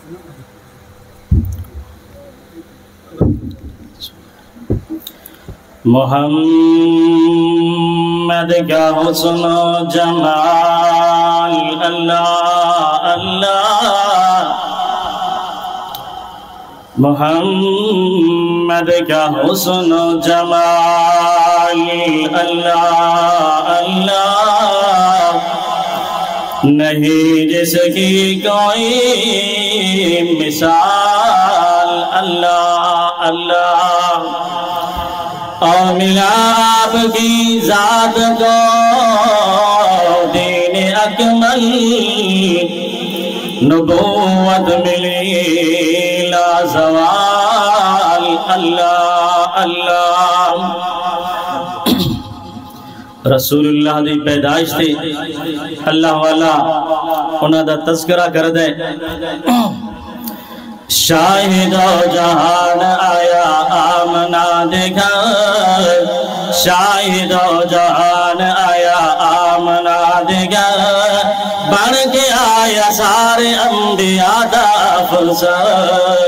محمد کا حسن و جمال اللہ اللہ، محمد کا حسن و جمال اللہ اللہ، نہیں جس کی کوئی مثال اللہ اللہ، اور ملا آپ کی ذات کو دین اکمل، نبوت ملی لا زوال اللہ اللہ۔ رسول اللہ دی پیدائش تھی، اللہ والا انہاں دا تذکرہ کر دے۔ شاہد و جہان آیا آمنہ دے گھر، شاہد و جہان آیا آمنہ دے گھر، بڑھ کے آیا سارے انبیاء دا افسر،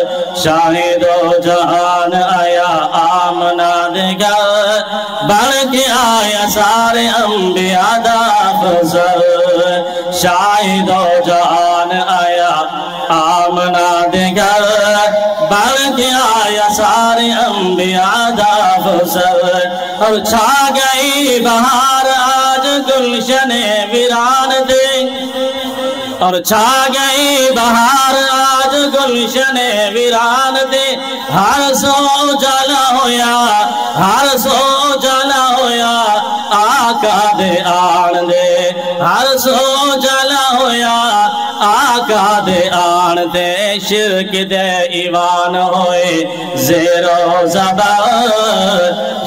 شاہد و جہان آیا آمنہ دے گھر، بڑھ کے آیا سارے انبیاء دا افسر، شاہد و جہان آیا آمنہ دے گھر، بڑھ کے آیا سارے انبیاء دا افسر، اور چھا گئی بہار آج گلشن ویران دے، اور چھا گئی بہار آج گلشن ویران دے، ہر سو جلا ہویا، ہر سو جلا ہویا آقا دے آن دے، ہر سو جلا ہویا آقا دے آن دے، شرک دے ایوان ہوئے زیر و زبر،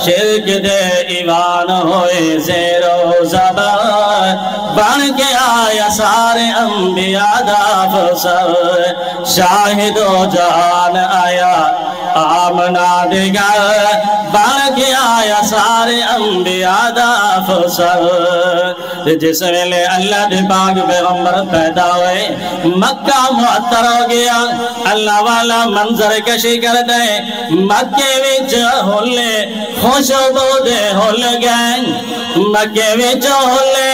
شرک دے ایوان ہوئے زیر و زبر، بن کے آیا سارے انبیاء دا افسر، شاہد و جہان آیا آمنہ دے گھر، بن کے آیا سارے انبیاء دا افسر۔ جس ویلے اللہ دے پاک پیغمبر پیدا ہوئے، مکہ معطر ہو گیا، اللہ والا منظر کشی کر دے، مکے وچ ہولے خوشبو دے ہول گئے، مکے وچ ہولے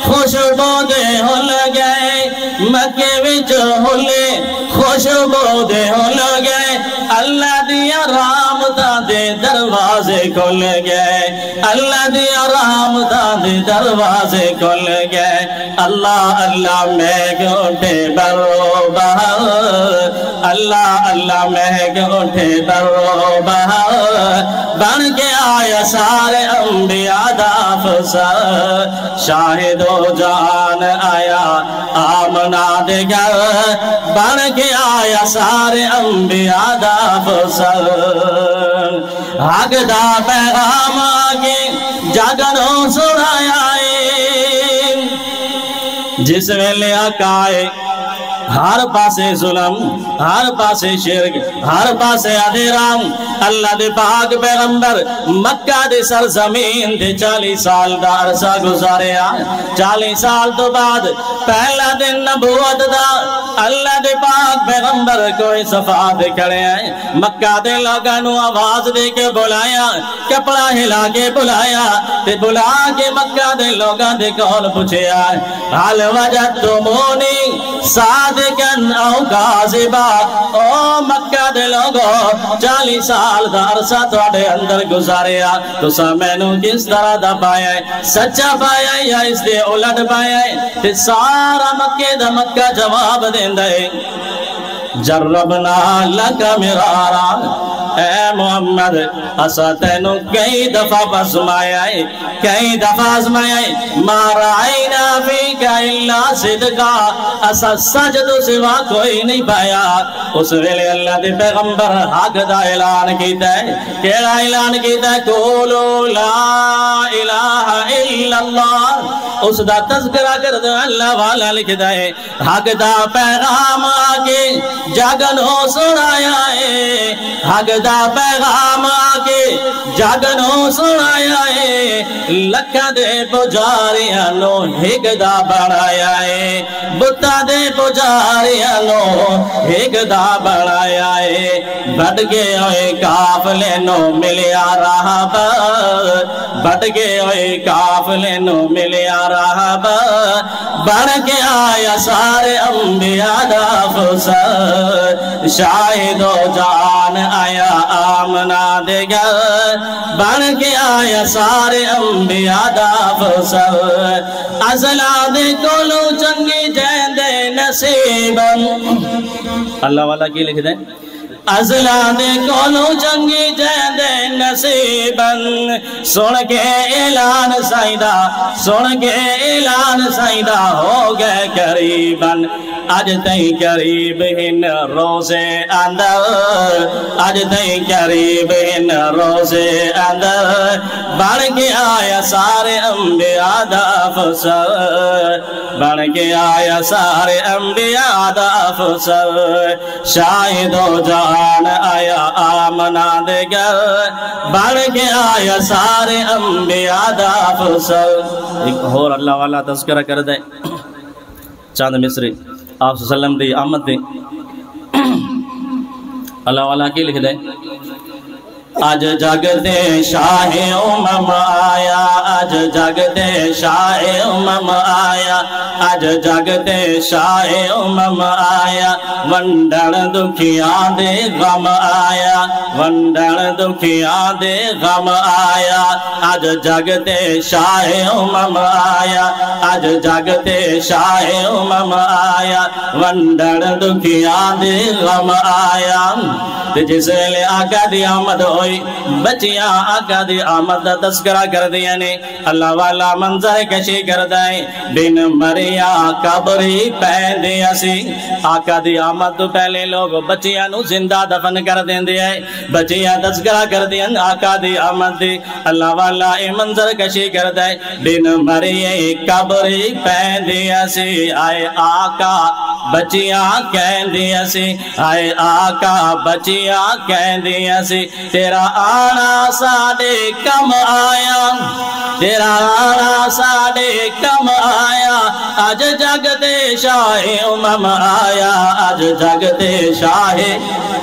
خوشبو دے ہول گئے، مکے وچ ہولے خوشبو دے ہول گئے، اللہ دیا رحمتاں دے دروازے کھل گئے، اللہ دیا رحمتاں دے دروازے کھل گئے، اللہ اللہ مہک اٹھے برو بہر، اللہ اللہ مہک اٹھے برو بہر، بن کے آیا سارے انبیاء دا افسر، شاہد و جہان آیا آمنہ دے گھر، بن کے آیا سارے انبیاء دا افسر، حق دا پیغام آگے جاگنوں سنایا ہے، جس ویلے آقا آئے ہر پاسے ظلم، ہر پاسے شرک، ہر پاسے ادھیرام، اللہ دے پاک پیغمبر مکہ دے سرزمین دے 40 سال دا عرصہ گزاریا، 40 سال تو بعد پہلا دن نبوت دا، اللہ دے پاک پیغمبر کوئی صفات کھڑے ہیں، مکہ دے لوگاں نو آواز دے کے بلایا، کپڑا ہلا کے بلایا، تے بلا کے مکہ دے لوگاں دے کول پوچھیا، حال وجدتمونی صادقاً او کاذبا، او مکہ دے لوگو 40 سال دا عرصہ تواڈے اندر گزاریا، تساں مینوں کس طرح دا پایا ہے، سچا پایا ہے یا اس دے الٹ پایا ہے؟ تے سارا مکہ دا مکہ جواب دیندا ہے، جربنا لکا مرارا، اے محمد اسا تینوں کئی دفعہ آزمایا ہے، کئی دفعہ آزمایا ہے، ما رعینا فیکا الا صدقا، اسا سچ تو سوا کوئی نہیں پایا۔ اس ویلے اللہ دے پیغمبر حق دا اعلان کیتا ہے، کیڑا اعلان کیتا ہے؟ قولوا لا الہ الا اللہ، اس دا تذکرہ کر دو، اللہ والا لکھتا ہے حق دا پیغام آگے جاگن ہو سنایا ہے، حق دا دا پیغام آکے جاگنوں سنایا ہے لکھا دے پجاریاں نو ہک دا بڑھایا ہے بتا دے پجاریاں نو ہک دا بڑھایا ہے بڑھ گئے ہوئے کافلے نو ملیا راہب بڑھ گئے ہوئے کافلے نو ملیا راہب بڑھ کے آیا سارے انبیاء دا افسر شاہد و جان آیا آمنہ دے گھر بڑھ کے آیا سارے انبیاء دا افسر ازلا دے کولو چنگی جین دے نصیباً اللہ والا کی لکھ دیں ازلا دے کولو چنگی جین دے نصیباً سن کے اعلان سائدہ سن کے اعلان سائدہ ہو گئے قریباً آج تئی قریب ہن روزے اندر آج تئی قریب ہن روزے اندر بڑھ کے آیا سارے انبیاء دا افسر بڑھ کے آیا سارے انبیاء دا افسر شاہد و جان آیا آمنہ دے گھر بڑھ کے آیا سارے انبیاء دا افسر ایک اور اللہ والا تذکرہ کر دے چاند مصری آپ صلی اللہ علیہ وسلم دی آمد دی اللہ والا کی لکھ دے آج جگتے شاہ امم آیا آج جگتے شاہ امم آیا آج جگتے شاہ امم آیا ونڈن دکھیاں دے غم آیا ونڈن دکھیاں دے غم آیا آج جگتے شاہ امم آیا آج جگتے شاہ امم آیا ونڈن دکھیاں دے غم آیا جس لئے آقا دی آمد ہوئی بچیاں آقا دی آمد دا تذکرہ کر دیا نے اللہ والا منظر کشی کر دائیں بن مریا قبری پہن دیا سی آقا دی آمد تو پہلے لوگ بچیاں نو زندہ دفن کر دیں دیا ہے بچیاں تذکرہ کر دیا آقا دی آمد دی اللہ والا اے منظر کشی کر دائیں بن مریا قبری پہن دیا سی آئے آقا بچیاں کہن دیا سی آئے آقا بچیاں کہن دیا سی تیرا آنا ساڑے کم آیا تیرا آنا ساڑے کم آیا آج جگتے شاہ امم آیا آج جگتے شاہ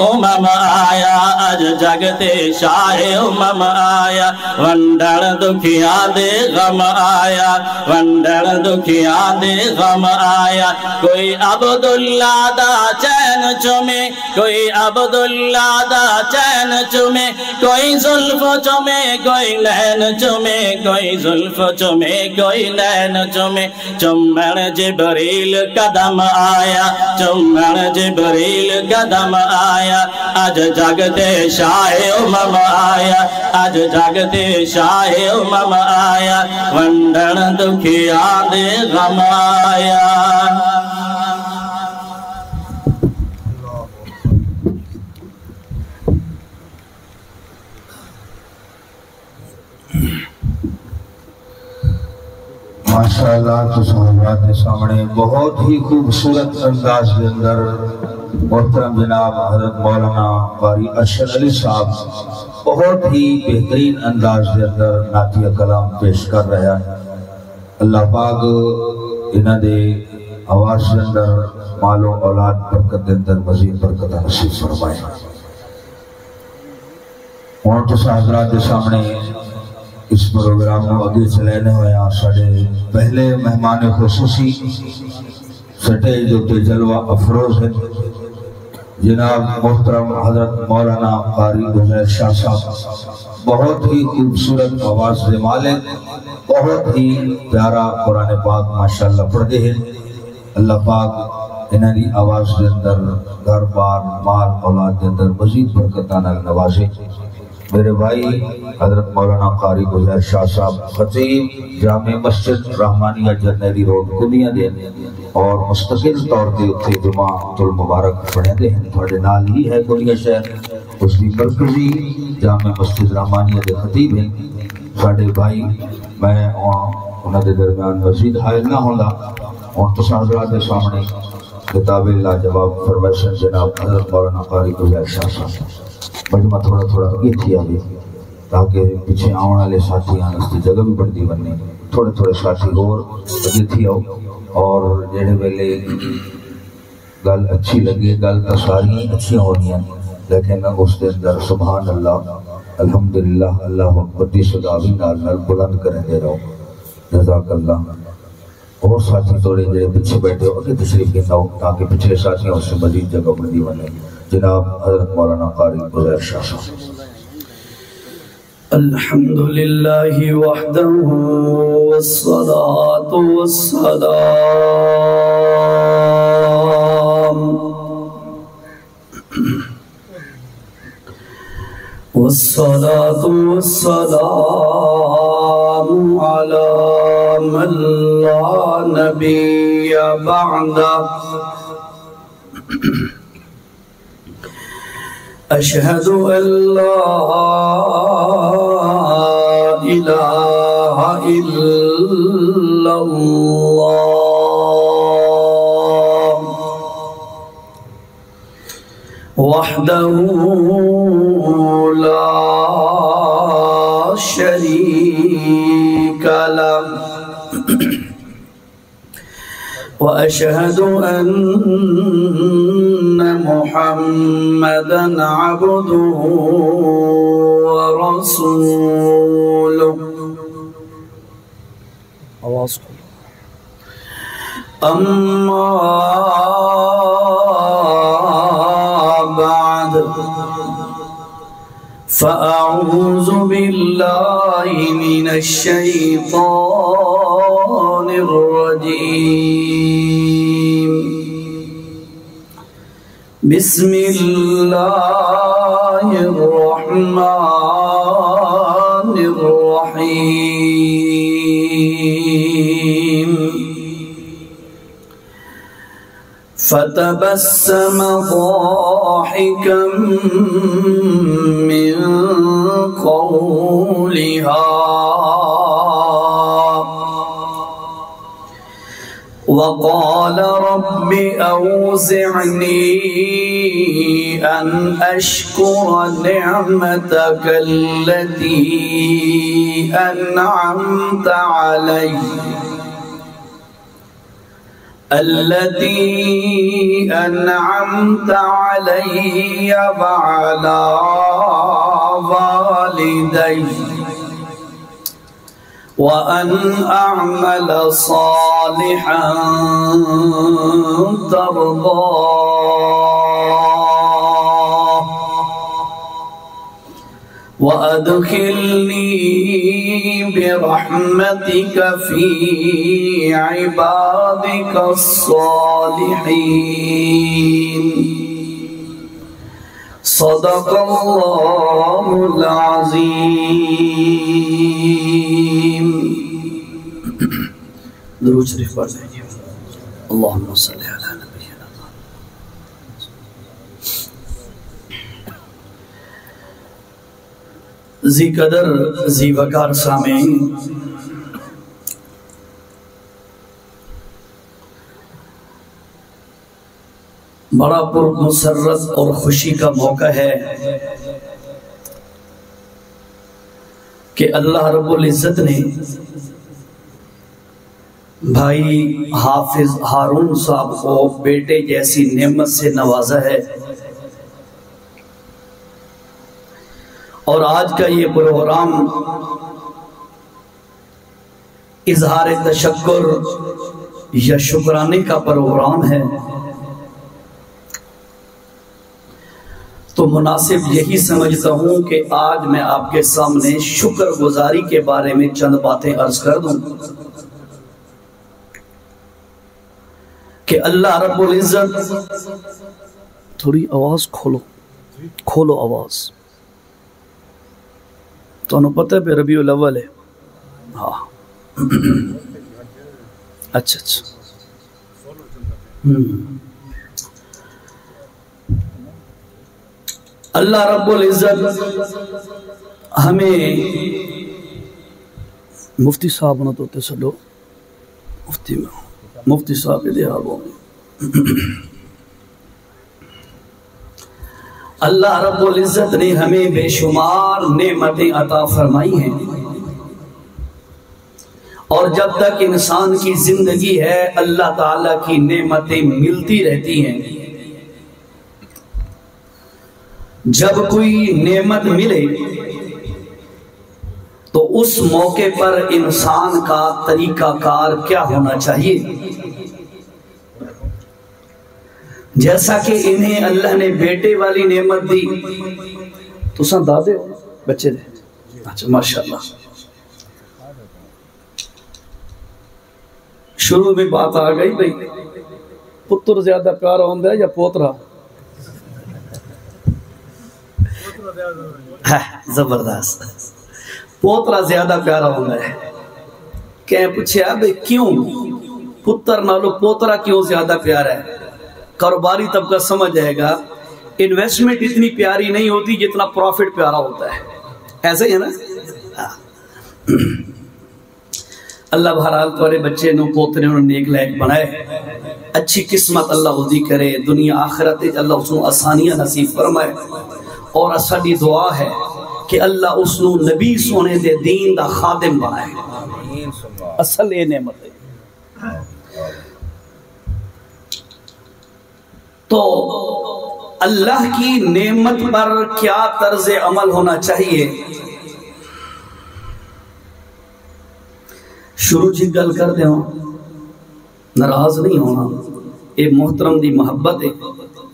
امم آیا آج جگتے شاہ امم آیا ونڈن دکھیاں دے غم آیا ونڈن دکھیاں دے غم آیا کوئی عبداللہ دا چین چومے کوئی عبداللہ دا چین چومے کوئی زلف چومے کوئی نین چومے کوئی زلف چومے کوئی نین چومے چمن جبریل قدم آیا چمن جبریل قدم آیا آج جگتے شاہ امم آیا آج جگتے شاہ امم آیا ونڈن دکھیاں دے غم آیا ماشاءاللہ تو صحابات کے سامنے بہت ہی خوبصورت انداز کے اندر محترم جناب حضرت مولانا قاری ارشد علی صاحب بہت ہی بہترین انداز کے اندر نعتیہ کلام پیش کر رہا ہے اللہ پاک انہاں دے آواز کے اندر مال و اولاد برکت کے اندر مزید برکت نصیب فرمائے اور تو صحابات کے سامنے اس پروگرام میں آگے چلینے ہوئے ہیں ساڑھے پہلے مہمان خصوصی سٹے جو کہ جلوہ افروز ہے جناب محترم حضرت مولانا قاری عزیر شاہ صاحب بہت ہی خوبصورت آواز دے مالک بہت ہی پیارا قرآن پاک ماشاءاللہ پڑھتے ہیں اللہ پاک انہوں نے آواز دے اندر گھر بار مال اولاد دے اندر مزید برکتانہ نوازے میرے بھائی حضرت مولانا قاری عزیر شاہ صاحب خطیب جامع مسجد رحمانیہ جرنیلی روڈ کلیاں دے اور مستقل طور دے اتھے جماعت المبارک پڑھیں دے ہیں تھوڑے نال ہی ہے کلیاں شہر اس کی مرکزی جامع مسجد رحمانیہ دے خطیب ہیں ساڑھے بھائی میں انہوں دے درمیان مزید حائل نہ ہوندہ اور تصادرات دے سامنے کتاب اللہ جواب فرمیشن جناب حضرت مولانا قاری عزیر شاہ صاحب مجمع تھوڑا تھوڑا اگے تھی آگے تاکہ پیچھے آنے والے ساتھی آنے اس جگہ بھی بڑھتی بننے تھوڑے تھوڑے ساتھی اور اگے تھی آؤ اور جڑے ویلے گل اچھی لگے گل تو ساری اچھی ہو رہی ہیں لیکن اس کے اندر سبحان اللہ الحمدللہ اللہ اکبر دی صدا بھی نال بلند کریں دے رہو جزاک اللہ اور ساتھی تھوڑے جڑے پیچھے بیٹھے ہو اگے تشریف لیتا ہو تاکہ پچھلے ساتھیوں اس سے مزید جگہ بندی بنے جناب حضرت مولانا قاری عزیر شاہ صاحب الحمد للہ وحدہ والصلاة والسلام والصلاة والسلام على من لا نبي بعده أشهد أن لا إله إلا الله وحده لا شريك له وأشهد أن محمدًا عبده ورسوله أما بعد فأعوذ بالله من الشيطان الرجيم بسم الله الرحمن الرحيم فتبسم ضاحكا من قولها وقال رب أوزعني أن أشكر نعمتك التي أنعمت علي وعلى والدي وأن أعمل صالحا ترضاه وأدخلني برحمتك في عبادك الصالحين صدق الله العظيم درود شریف پڑھ لیجیے اللہم صلی علی نبینا ذی قدر ذی وقار سامعین بڑا پر مسرت اور خوشی کا موقع ہے کہ اللہ رب العزت نے بھائی حافظ ہارون صاحب کو بیٹے جیسی نعمت سے نوازا ہے اور آج کا یہ پروگرام اظہار تشکر یا شکرانے کا پروگرام ہے تو مناسب یہی سمجھتا ہوں کہ آج میں آپ کے سامنے شکر گزاری کے بارے میں چند باتیں عرض کر دوں کہ اللہ رب العزت تھوڑی آواز کھولو آواز تو انہوں پتہ ہے پہ ربیع الاول ہے ہاں اچھا اللہ رب العزت ہمیں مفتی صاحب نہ تو چلو مفتی صاحب دے آگو اللہ رب العزت نے ہمیں بے شمار نعمتیں عطا فرمائی ہیں، اور جب تک انسان کی زندگی ہے اللہ تعالیٰ کی نعمتیں ملتی رہتی ہیں۔ جب کوئی نعمت ملے تو اس موقع پر انسان کا طریقہ کار کیا ہونا چاہیے؟ جیسا کہ انہیں اللہ نے بیٹے والی نعمت دی، تو سن دادے ہو بچے دے، اچھا ماشاءاللہ۔ شروع میں بات آ گئی بھئی پتر زیادہ پیارا ہوندہ ہے یا پوترا؟ زبردست، پوترا زیادہ پیارا ہوندہ ہے۔ کہیں پوچھے بھئی کیوں پتر نالو پوترا کیوں زیادہ پیارا ہے؟ کاروباری طبقہ سمجھ جائے گا، انویسٹمنٹ اتنی پیاری نہیں ہوتی جتنا پروفٹ پیارا ہوتا ہے، ایسا ہی ہے نا؟ اللہ بہرحال تمہارے بچے نو پوترے انہوں نیک لائق بنائے، اچھی قسمت اللہ عزی کرے، دنیا آخرت اللہ اس نو آسانیاں نصیب فرمائے، اور اساڈی دعا ہے کہ اللہ اس نو نبی سونے دے دین دا خادم بنائے۔ اصل یہ نعمت ہے۔ تو اللہ کی نعمت پر کیا طرز عمل ہونا چاہیے؟ شروع جی گل کر دیں، ناراض نہیں ہونا، اے محترم دی محبت ہے،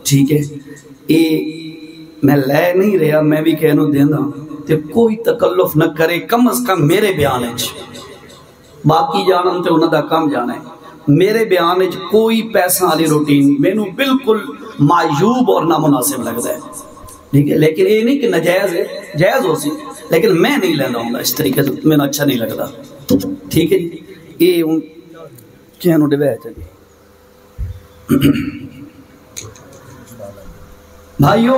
ٹھیک ہے، اے میں لے نہیں رہا، میں بھی کہنوں دینا تے کوئی تکلف نہ کرے، کم از کم میرے بیان ہے، باقی جانم تے انہوں دا کم جانا ہے، میرے بیان ہے کوئی پیسہ والی روٹین مینوں بالکل معیوب اور نامناسب لگتا ہے، ٹھیک ہے، لیکن یہ نہیں کہ ناجائز ہے، جائز ہو سی، لیکن میں نہیں لینا ہوں اس طریقے سے، میں اچھا نہیں لگتا، ٹھیک ہے جی۔ یہ کہنوں ڈبے چاہیے بھائیو،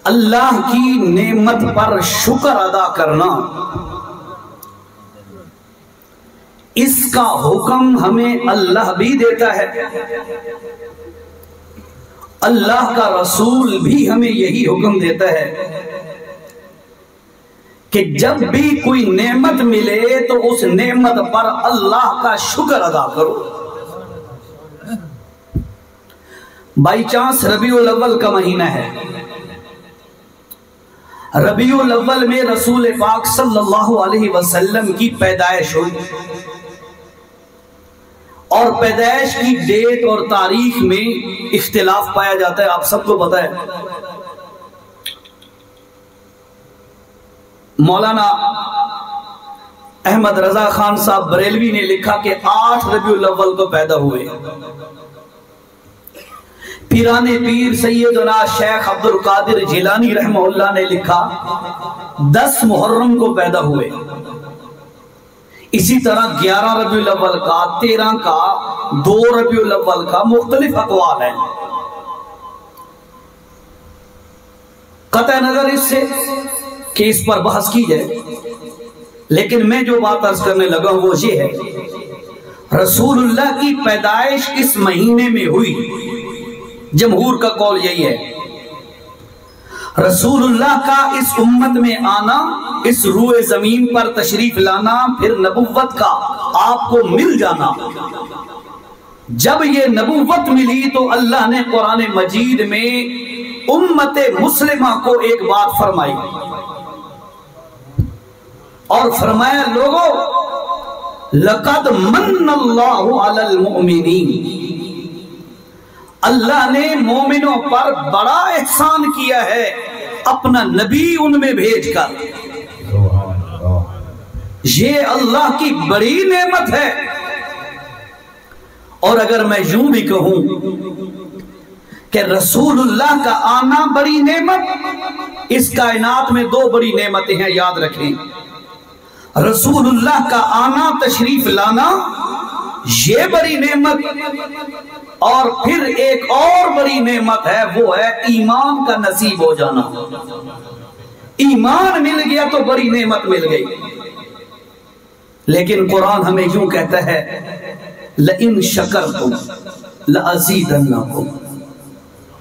اللہ کی نعمت پر شکر ادا کرنا، اس کا حکم ہمیں اللہ بھی دیتا ہے، اللہ کا رسول بھی ہمیں یہی حکم دیتا ہے کہ جب بھی کوئی نعمت ملے تو اس نعمت پر اللہ کا شکر ادا کرو۔ بائی چانس ربیع الاول کا مہینہ ہے، ربیع الاول میں رسول پاک صلی اللہ علیہ وسلم کی پیدائش ہوئی، اور پیدائش کی ڈیٹ اور تاریخ میں اختلاف پایا جاتا ہے، آپ سب کو پتہ ہے۔ مولانا احمد رضا خان صاحب بریلوی نے لکھا کہ 8 ربیع الاول کو پیدا ہوئے، پیران پیر سیدنا شیخ عبد القادر جیلانی رحمہ اللہ نے لکھا 10 محرم کو پیدا ہوئے، اسی طرح 11 ربیع الاول کا، 13 کا، 2 ربیع الاول کا، مختلف اقوال ہیں۔ قطع نظر اس سے کہ اس پر بحث کی جائے، لیکن میں جو بات عرض کرنے لگا وہ یہ ہے، رسول اللہ کی پیدائش اس مہینے میں ہوئی، جمہور کا قول یہی ہے۔ رسول اللہ کا اس امت میں آنا، اس روئے زمین پر تشریف لانا، پھر نبوت کا آپ کو مل جانا، جب یہ نبوت ملی تو اللہ نے قرآن مجید میں امت مسلمہ کو ایک بات فرمائی، اور فرمایا لوگو لقد من اللہ علی المؤمنین، اللہ نے مومنوں پر بڑا احسان کیا ہے اپنا نبی ان میں بھیج کر، یہ اللہ کی بڑی نعمت ہے۔ اور اگر میں یوں بھی کہوں کہ رسول اللہ کا آنا بڑی نعمت، اس کائنات میں 2 بڑی نعمتیں ہیں، یاد رکھیں، رسول اللہ کا آنا، تشریف لانا، یہ بڑی نعمت، اور پھر ایک اور بڑی نعمت ہے، وہ ہے ایمان کا نصیب ہو جانا۔ ایمان مل گیا تو بڑی نعمت مل گئی، لیکن قرآن ہمیں یوں کہتا ہے لَإِن شَكَرْتُمْ لَأَزِيدَنَّكُمْ،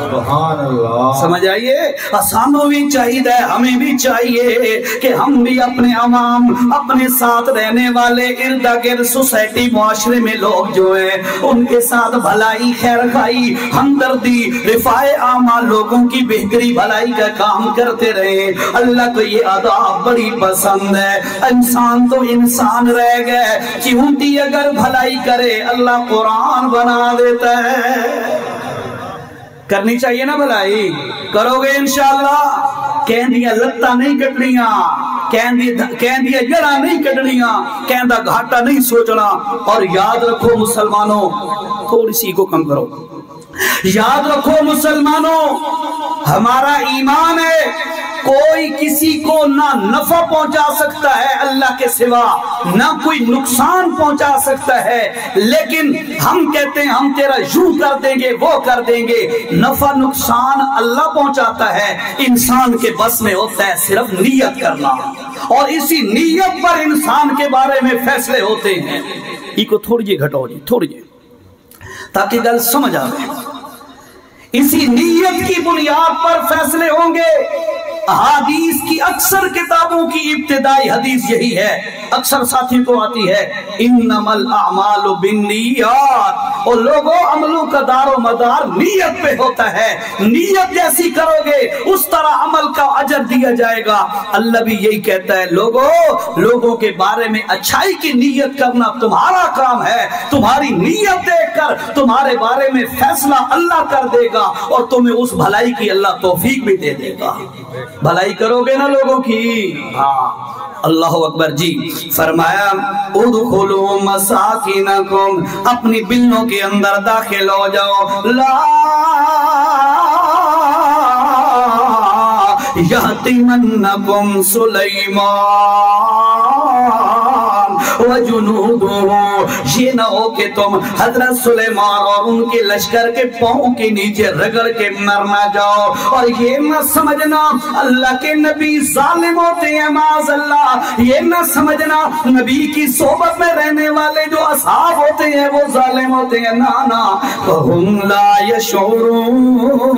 سبحان اللہ. سمجھ آئیے. آسانوں بھی چاہیے، ہمیں بھی چاہیے کہ ہم بھی اپنے عوام، اپنے ساتھ رہنے والے ارد گرد سوسائٹی معاشرے میں لوگ جو ہیں ان کے ساتھ بھلائی، خیر خائی، ہمدردی، رفاع عامہ، لوگوں کی بہتری بھلائی کا کام کرتے رہے. اللہ کو یہ آداب بڑی پسند ہے. انسان تو انسان رہ گئے، چیونٹی اگر بھلائی کرے اللہ قرآن بنا دیتا ہے. کرنی چاہیے نا بھلائی، کرو گے انشاءاللہ. کہہ دیا لتا نہیں کٹنیاں، کہہ دیا جڑا نہیں کٹنیاں، کہندہ گھاٹا نہیں سوچنا. اور یاد رکھو مسلمانوں، تھوڑی سی کو کم کرو، یاد رکھو مسلمانوں، ہمارا ایمان ہے کوئی کسی کو نہ نفع پہنچا سکتا ہے اللہ کے سوا، نہ کوئی نقصان پہنچا سکتا ہے. لیکن ہم کہتے ہیں ہم تیرا یوں کر دیں گے، وہ کر دیں گے. نفع نقصان اللہ پہنچاتا ہے، انسان کے بس میں ہوتا ہے صرف نیت کرنا، اور اسی نیت پر انسان کے بارے میں فیصلے ہوتے ہیں. یہ کو تھوڑی جی گھٹاؤ جی، تھوڑی جی، تاکہ گل سمجھ آئے. اسی نیت کی بنیاد پر فیصلے ہوں گے. احادیث کی اکثر کتابوں کی ابتدائی حدیث یہی ہے، اکثر ساتھی کو آتی ہے انما الاعمال بالنیات. اور لوگوں عملوں کا دار و مدار نیت پہ ہوتا ہے. نیت جیسی کرو گے اس طرح عمل کا اجر دیا جائے گا. اللہ بھی یہی کہتا ہے لوگوں کے بارے میں اچھائی کی نیت کرنا تمہارا کام ہے. تمہاری نیت دیکھ کر تمہارے بارے میں فیصلہ اللہ کر دے گا، اور تمہیں اس بھلائی کی اللہ توفیق بھی دے دے گا. بھلائی کرو گے نا لوگوں کی. ہاں اللہ اکبر جی. فرمایا ادخلوا مساکنکم، اپنی بلوں کے اندر داخل ہو جاؤ. لا یحطمنکم سلیمان وجنودہ، یہ نہ ہو کہ تم حضرت سلیمان اور ان کے لشکر کے پاؤں کے نیچے رگڑ کے مر نہ جاؤ. اور یہ نہ سمجھنا اللہ کے نبی ظالم ہوتے ہیں، معاذ اللہ. یہ نہ سمجھنا نبی کی صحبت میں رہنے والے جو اصحاب ہوتے ہیں وہ ظالم ہوتے ہیں. نا وَهُمْ لَا يَشْعُرُونَ،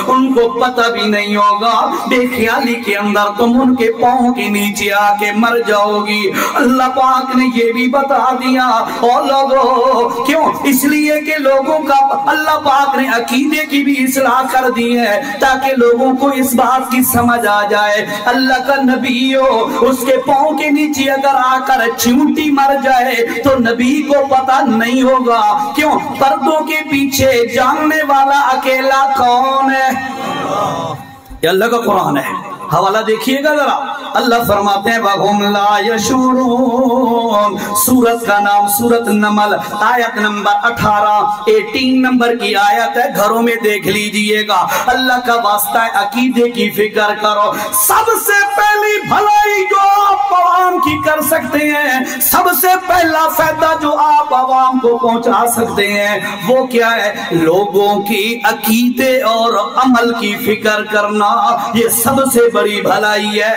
ان کو پتہ بھی نہیں ہوگا. بے خیالی کے اندر تم ان کے پاؤں کے نیچے آ کے مر جاؤ گی. اللہ پاک نے یہ بھی بتا دیا. اور لوگوں کیوں؟ اس لیے کہ لوگوں کا اللہ پاک نے عقیدے کی بھی اصلاح کر دی ہے، تاکہ لوگوں کو اس بات کی سمجھ آ جائے اللہ کا نبی ہو، اس کے پاؤں کے نیچے اگر آ کر چیونٹی مر جائے تو نبی کو پتہ نہیں ہوگا. کیوں؟ پردوں کے پیچھے جاننے والا اکیلا کون ہے؟ یہ اللہ کا قرآن ہے. حوالہ دیکھیے گا ذرا. اللہ فرماتے ہیں وَهُمْ لَا يَشْعُرُونَ. سورت کا نام سورت نمل، آیت نمبر 18 نمبر کی آیت ہے. گھروں میں دیکھ لیجئے گا. اللہ کا واسطہ ہے عقیدے کی فکر کرو. سب سے پہلی بھلائی جو آپ عوام کی کر سکتے ہیں، سب سے پہلا فائدہ جو آپ عوام کو پہنچا سکتے ہیں وہ کیا ہے؟ لوگوں کی عقیدے اور عمل کی فکر کرنا. یہ سب سے بڑی بھلائی ہے،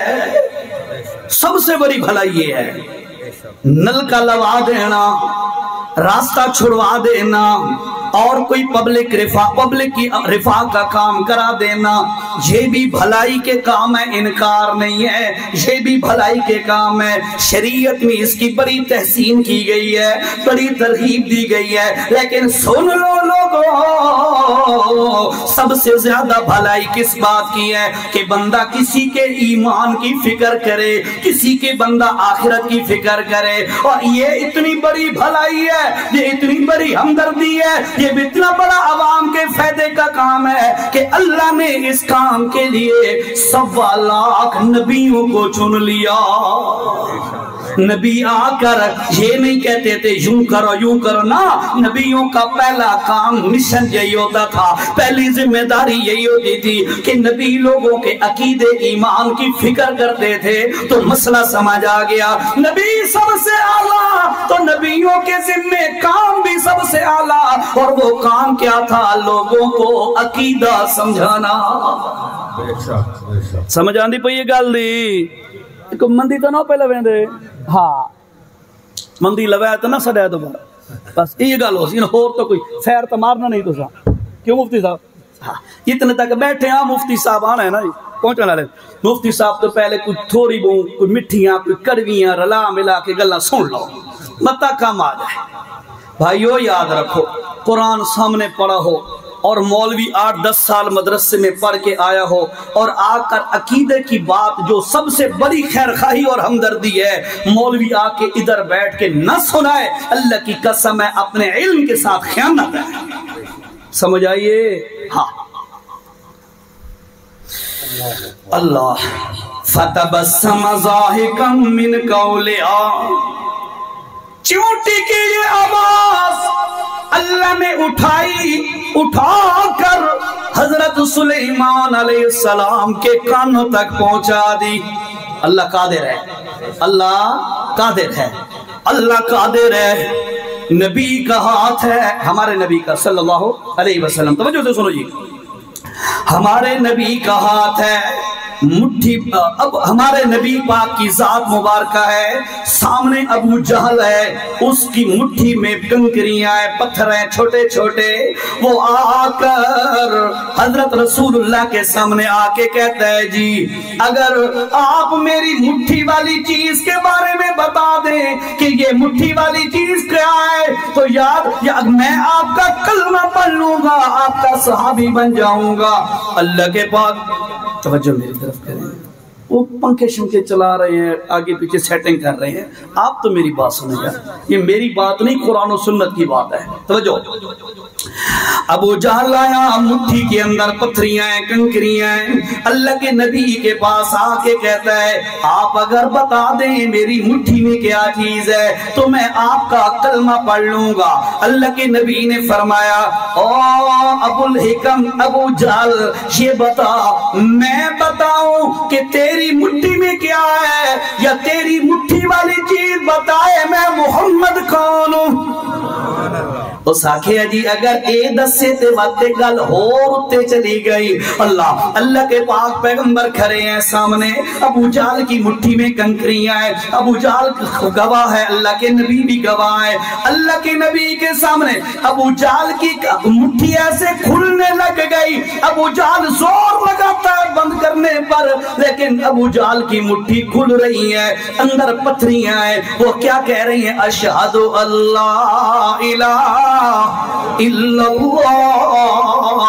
سب سے بڑی بھلائی یہ ہے. نل کا لوا دینا، راستہ چھڑوا دینا، اور کوئی پبلک کی رفاع کا کام کرا دینا، یہ بھی بھلائی کے کام ہے. انکار نہیں ہے، یہ بھی بھلائی کے کام ہے. شریعت میں اس کی بڑی تحسین کی گئی ہے، بڑی ترغیب دی گئی ہے. لیکن سن لو لوگوں، سب سے زیادہ بھلائی کس بات کی ہے؟ کہ بندہ کسی کے ایمان کی فکر کرے، کسی کے بندہ آخرت کی فکر کرے. اور یہ اتنی بڑی بھلائی ہے، یہ اتنی بڑی ہمدردی ہے، یہ بھی اتنا بڑا عوام کے فائدے کا کام ہے کہ اللہ نے اس کام کے لیے 1.25 لاکھ نبیوں کو چن لیا. نبی آ کر یہ نہیں کہتے تھے یوں کرو نا. نبیوں کا پہلا کام مشن یہی ہوتا تھا، پہلی ذمہ داری یہی ہوتی تھی کہ نبی لوگوں کے عقیدے ایمان کی فکر کرتے تھے. تو مسئلہ سمجھ آ گیا، نبی سب سے اعلیٰ تو نبیوں کے ذمہ کام بھی سب سے اعلیٰ. اور وہ کام کیا تھا؟ لوگوں کو عقیدہ سمجھانا. سمجھ آندی پئی یہ گل دی؟ مندی تو نہ پہلے ویندے، ہاں مندی لوے تو نہ سڈیا دوبارہ. بس یہ گل ہو سی، ہور تو کوئی خیر تو مارنا نہیں. تو کیوں مفتی صاحب؟ ہاں اتنے تک بیٹھے ہاں مفتی صاحب آنا ہے نا جی پہنچنے والے مفتی صاحب تو پہلے کچھ تھوڑی بہت کوئی مٹھیاں کوئی کڑویاں رلا ملا کے گلا سن لو متا کم آ جائے بھائیو یاد رکھو قرآن سامنے پڑھا ہو اور مولوی 8-10 سال مدرسے میں پڑھ کے آیا ہو اور آ کر عقیدے کی بات جو سب سے بڑی خیر خواہی اور ہمدردی ہے مولوی آ کے ادھر بیٹھ کے نہ سنائے اللہ کی قسم ہے اپنے علم کے ساتھ خیانت ہے سمجھ آئیے ہاں اللہ فتبسم ضاحکا من قولها چونٹی کی یہ آواز اللہ نے اٹھا کر حضرت سلیمان علیہ السلام کے کانوں تک پہنچا دی اللہ قادر ہے اللہ قادر ہے اللہ قادر ہے نبی کا ہاتھ ہے ہمارے نبی کا صلی اللہ علیہ وسلم توجہ سے سنو جی ہمارے نبی کا ہاتھ ہے مٹھی اب ہمارے نبی پاک کی ذات مبارکہ ہے سامنے ابو جہل ہے اس کی مٹھی میں کنکریاں ہیں پتھر ہیں چھوٹے چھوٹے وہ آ کر حضرت رسول اللہ کے سامنے آ کے کہتا ہے جی اگر آپ میری مٹھی والی چیز کے بارے میں بتا دیں کہ یہ مٹھی والی چیز کیا ہے تو یار میں آپ کا کلمہ پڑھ لوں گا آپ کا صحابی بن جاؤں گا اللہ کے پاک توجہ میری طرف کریں وہ پنکھے شنکھے چلا رہے ہیں آگے پیچھے سیٹنگ کر رہے ہیں آپ تو میری بات سنیں گا یہ میری بات نہیں قرآن و سنت کی بات ہے توجہ ابو جہل آیا مٹھی کے اندر پتھریاں ہیں کنکریاں ہیں اللہ کے نبی کے پاس آ کے کہتا ہے آپ اگر بتا دیں میری مٹھی میں کیا چیز ہے تو میں آپ کا کلمہ پڑھ لوں گا اللہ کے نبی نے فرمایا او ابو الحکم ابو جہل یہ بتا میں بتاؤں کہ تیری مٹھی میں کیا ہے یا تیری مٹھی والی چیز بتائے میں محمد کون ہوں اس آکھے جی اگر اے دسے تے واتے گل ہوتے چلی گئی اللہ کے پاک پیغمبر کھڑے ہیں سامنے ابو جہل کی مٹھی میں کنکریاں ہیں ابو جہل گواہ ہے اللہ کے نبی بھی گواہ ہے اللہ کے نبی کے سامنے ابو جہل کی مٹھی ایسے کھلنے لگ گئی ابو جہل زور لگاتا ہے بند کرنے پر لیکن ابو جہل کی مٹھی کھل رہی ہے اندر پتھریاں ہیں وہ کیا کہہ رہی ہیں اشہد اللہ الہ الا اللہ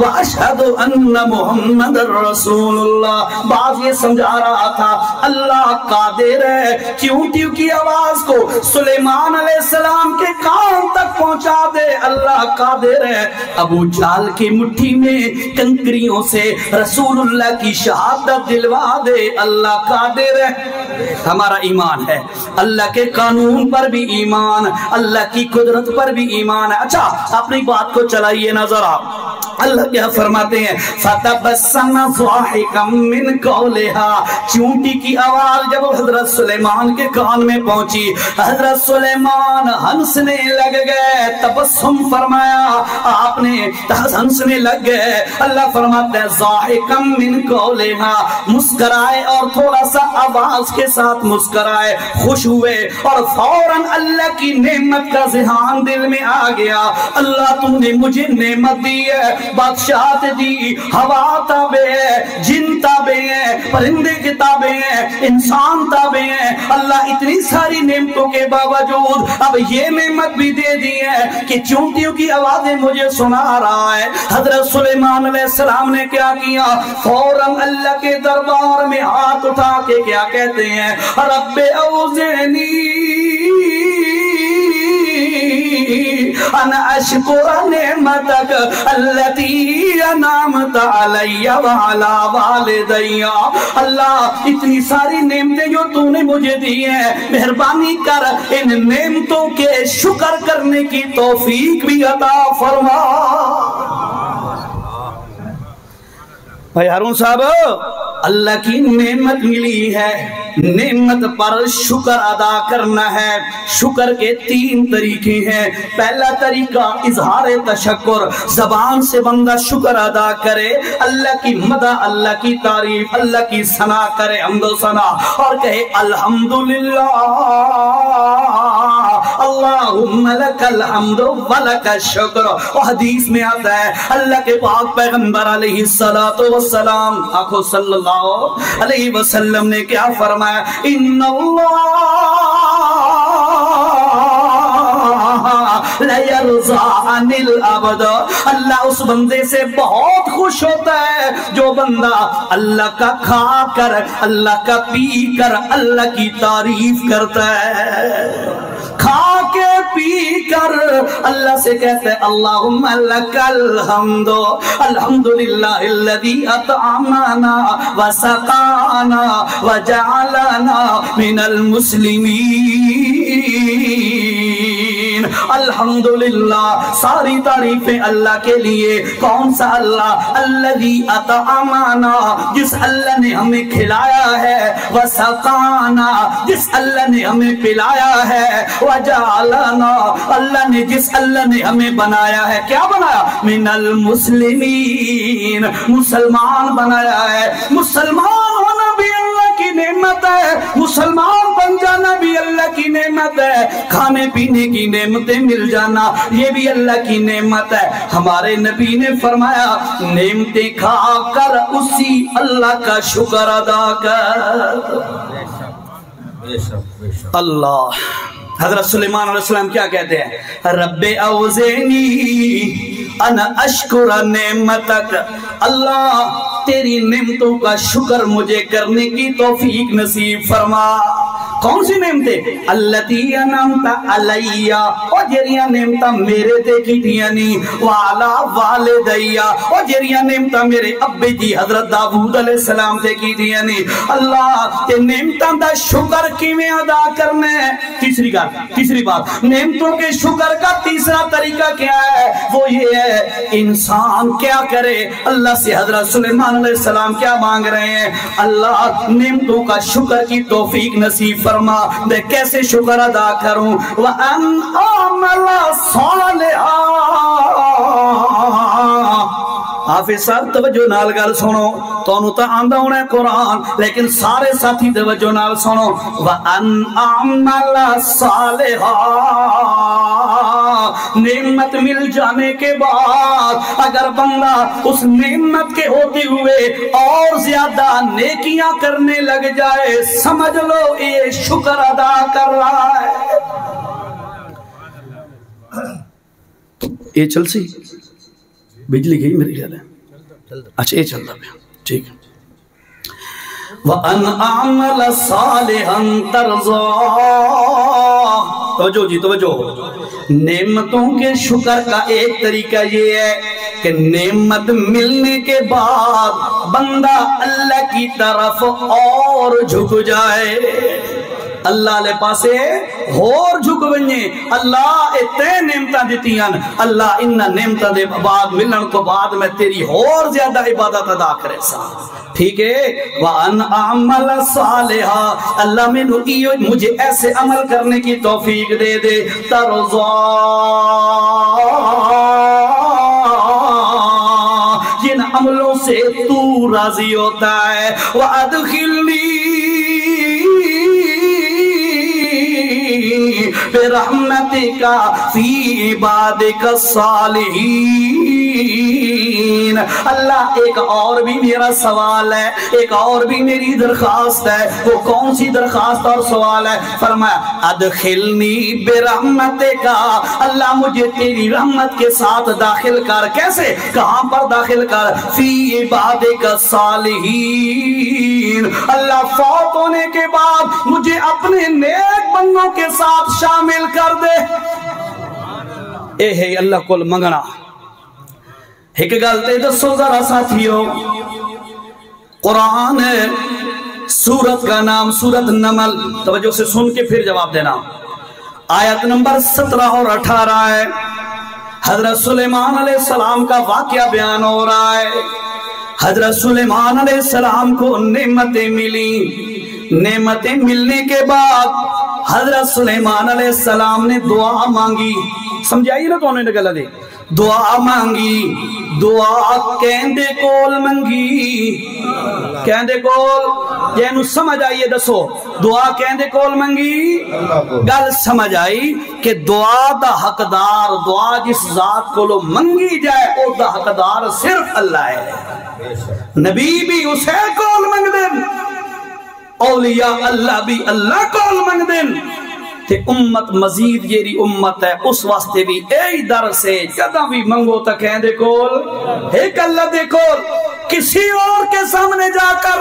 واشہد ان محمد رسول اللہ بعض یہ سمجھا رہا تھا اللہ قادر ہے چیونٹیوں کی آواز کو سلیمان علیہ السلام کے کان تک پہنچا دے اللہ قادر ہے ابو جہل کی مٹھی میں کنکریوں سے رسول اللہ کی شہادت دلوا دے اللہ قادر ہے ہمارا ایمان ہے اللہ کے قانون پر بھی ایمان اللہ کی قدرت پر بھی ایمان ہے اچھا اپنی بات کو چلائیے نظر آپ اللہ کیا فرماتے ہیں فتبسم ضاحکا من قولها چونٹی کی آواز جب حضرت سلیمان کے کان میں پہنچی حضرت سلیمان ہنسنے لگ گئے تبسم فرمایا آپ نے ہنسنے لگ گئے اللہ فرماتے ہیں ضاحکا من قولها مسکرائے اور تھوڑا سا آواز کے ساتھ مسکرائے خوش ہوئے اور فوراً اللہ کی نعمت کا ذہان دل میں آ گیا اللہ تم نے مجھے نعمت دی ہے بادشاہت دی ہوا تابع ہے جن تابع ہیں پرندے کے تابع ہیں انسان تابع ہیں اللہ اتنی ساری نعمتوں کے باوجود اب یہ نعمت بھی دے دی ہے کہ چونٹیوں کی آوازیں مجھے سنا رہا ہے حضرت سلیمان علیہ السلام نے کیا کیا فوراً اللہ کے دربار میں ہاتھ اٹھا کے کیا کہتے ہیں رب اوزعنی انا اشکر نعمتک التي انعمت علی وعلی والدی اللہ اتنی ساری نعمتیں جو تو نے مجھے دی ہیں مہربانی کر ان نعمتوں کے شکر کرنے کی توفیق بھی عطا فرما بھائی ہارون صاحب اللہ کی نعمت ملی ہے نعمت پر شکر ادا کرنا ہے شکر کے 3 طریقے ہیں پہلا طریقہ اظہار تشکر زبان سے بندہ شکر ادا کرے اللہ کی مدح اللہ کی تعریف اللہ کی ثنا کرے حمد و ثنا اور کہے الحمدللہ اللہم لکل حمد ولک الشکر. اور حدیث میں آتا ہے اللہ کے پاک پیغمبر علیہ السلام آنکھوں صلی اللہ علیہ وسلم نے کیا فرمایا؟ ان لَيَرْضَى عَنِ الْعَبْدِ. اللہ اس بندے سے بہت خوش ہوتا ہے جو بندہ اللہ کا کھا کر اللہ کا پی کر اللہ کی تعریف کرتا ہے. کھا کے پی کر اللہ سے کہتے ہیں اللہم لک الحمد الحمدللہ الذی اطعمنا وسقانا وجعلنا من المسلمین. الحمدللہ ساری تعریفیں اللہ کے لیے. کون سا اللہ؟ الذی اطعمنا جس اللہ نے ہمیں کھلایا ہے، وسقانا جس اللہ نے ہمیں پلایا ہے، وجعلنا اللہ نے جس اللہ نے ہمیں بنایا ہے. کیا بنایا؟ من المسلمین مسلمان بنایا ہے. مسلمان ہونا بھی اللہ کی نعمت ہے، مسلمان بن جانا بھی اللہ کی نعمت ہے، کھانے پینے کی نعمتیں مل جانا یہ بھی اللہ کی نعمت ہے. ہمارے نبی نے فرمایا نعمتیں کھا کر اسی اللہ کا شکر ادا کر. اللہ حضرت سلیمان علیہ السلام کیا کہتے ہیں؟ رب اوزینی ان اشکر نعمتک. اللہ تیری نعمتوں کا شکر مجھے کرنے کی توفیق نصیب فرما. کون سی نعمتیں؟ اللتی انعمت علیہ اور جریاں نعمتاں میرے تے کی دیانی وعلا والدیہ اور جریاں نعمتاں میرے ابے جی حضرت داؤد علیہ السلام تے کی دیانی. اللہ تے نعمتاں دا شکر کیویں ادا کرنا ہے؟ تیسری بات نعمتوں کے شکر کا تیسرا طریقہ کیا ہے؟ وہ یہ ہے انسان کیا کرے. اللہ سے حضرت سلیمان علیہ السلام کیا مانگ رہے ہیں؟ اللہ نعمتوں کا شکر کی توفیق نصیب فرما. میں کیسے شکر ادا کروں؟ وَأَنْ أَعْمَلَ صَالِحًا. حافظ صاحب توجہ نال گل سنو، تانوں تا آندا ہونا ہے قرآن لیکن سارے ساتھی توجہ نال سنو. وَأَنْ أَعْمَلَ صَالِحًا. نعمت مل جانے کے بعد اگر بندہ اس نعمت کے ہوتے ہوئے اور زیادہ نیکیاں کرنے لگ جائے سمجھ لو یہ شکر ادا کر رہا ہے. یہ چل سی بجلی گئی میرے خیال ہے. اچھا یہ چل رہا ہے ٹھیک ہے. وَأَنْ أَعْمَلَ صَالِحًا تَرْضَاهُ. توجہ جی توجہ. نعمتوں کے شکر کا ایک طریقہ یہ ہے کہ نعمت ملنے کے بعد بندہ اللہ کی طرف اور جھک جائے. اللہ لے پاسے اور جھک بنجے. اللہ اتنے نعمتاں دیتیاں، اللہ انہاں نعمتاں دے بعد ملن کو بعد میں تیری اور زیادہ عبادت ادا کرے سا. ٹھیک ہے. وَأَنْ أَعْمَلَ صَالِحًا. اللہ میں مجھے ایسے عمل کرنے کی توفیق دے دے. تَرْضَا جن عملوں سے تو راضی ہوتا ہے. وَأَدْخِلْنِي برحمتک فی عبادک الصالحین. اللہ ایک اور بھی میرا سوال ہے، ایک اور بھی میری درخواست ہے. وہ کون سی درخواست اور سوال ہے؟ فرمایا ادخلنی برحمتک. اللہ مجھے تیری رحمت کے ساتھ داخل کر. کیسے؟ کہاں پر داخل کر؟ فی عبادک الصالحین. اللہ فوت ہونے کے بعد مجھے اپنے نیک بندوں کے ساتھ شامل کر دے. اے ہے اللہ کو منگنا. ایک گلتے دسو ذرا ساتھیو، قرآن سورت کا نام سورت نمل. توجہ سے سن کے پھر جواب دینا. آیت نمبر 17 اور 18 ہے. حضرت سلیمان علیہ السلام کا واقعہ بیان ہو رہا ہے. حضرت سلیمان علیہ السلام کو نعمتیں ملی. نعمتیں ملنے کے بعد حضرت سلیمان علیہ السلام نے دعا مانگی. سمجھائیے نا تو انہوں نے گلہ دے. دعا مانگی. دعا کہندے کول منگی. کہندے کول جینو سمجھ آئیے دسو دعا کہندے کول منگی گل سمجھ آئی کہ دعا دا حقدار دعا جس ذات کولو منگی جائے او دا حقدار صرف اللہ ہے نبی بھی اسے کول منگ دن اولیاء اللہ بھی اللہ کول منگ دن تے امت مزید جیری امت ہے اس واسطے بھی اے در سے جدہ بھی منگو تا کہندے کول ایک اللہ دے کول کسی اور کے سامنے جا کر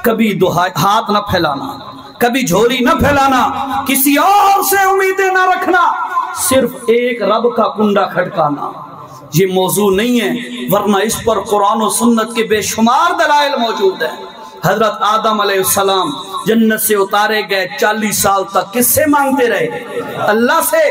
کبھی ہاتھ نہ پھیلانا کبھی جھولی نہ پھیلانا کسی اور سے امیدیں نہ رکھنا صرف ایک رب کا کنڈا کھٹکانا یہ موضوع نہیں ہے ورنہ اس پر قرآن و سنت کے بے شمار دلائل موجود ہیں حضرت آدم علیہ السلام جنت سے اتارے گئے 40 سال تک کس سے مانگتے رہے اللہ سے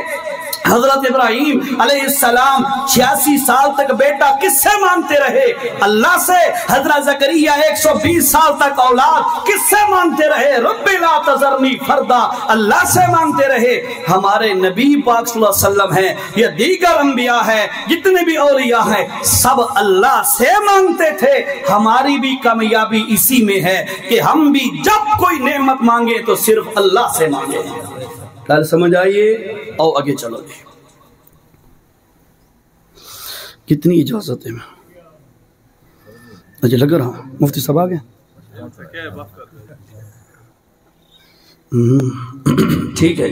حضرت ابراہیم علیہ السلام 86 سال تک بیٹا کس سے مانگتے رہے اللہ سے حضرت زکریا 120 سال تک اولاد کس سے مانگتے رہے رب لا تذرنی فردا اللہ سے مانگتے رہے ہمارے نبی پاک صلی اللہ علیہ وسلم ہیں یا دیگر انبیاء ہیں جتنے بھی اولیاء ہیں سب اللہ سے مانگتے تھے ہماری بھی کامیابی اسی میں ہے کہ ہم بھی جب کوئی نعمت مانگے تو صرف اللہ سے مانگے کل سمجھ آئیے او آگے چلو گے کتنی اجازت ہے اچھا لگ رہا مفتی صاحب آگے ٹھیک ہے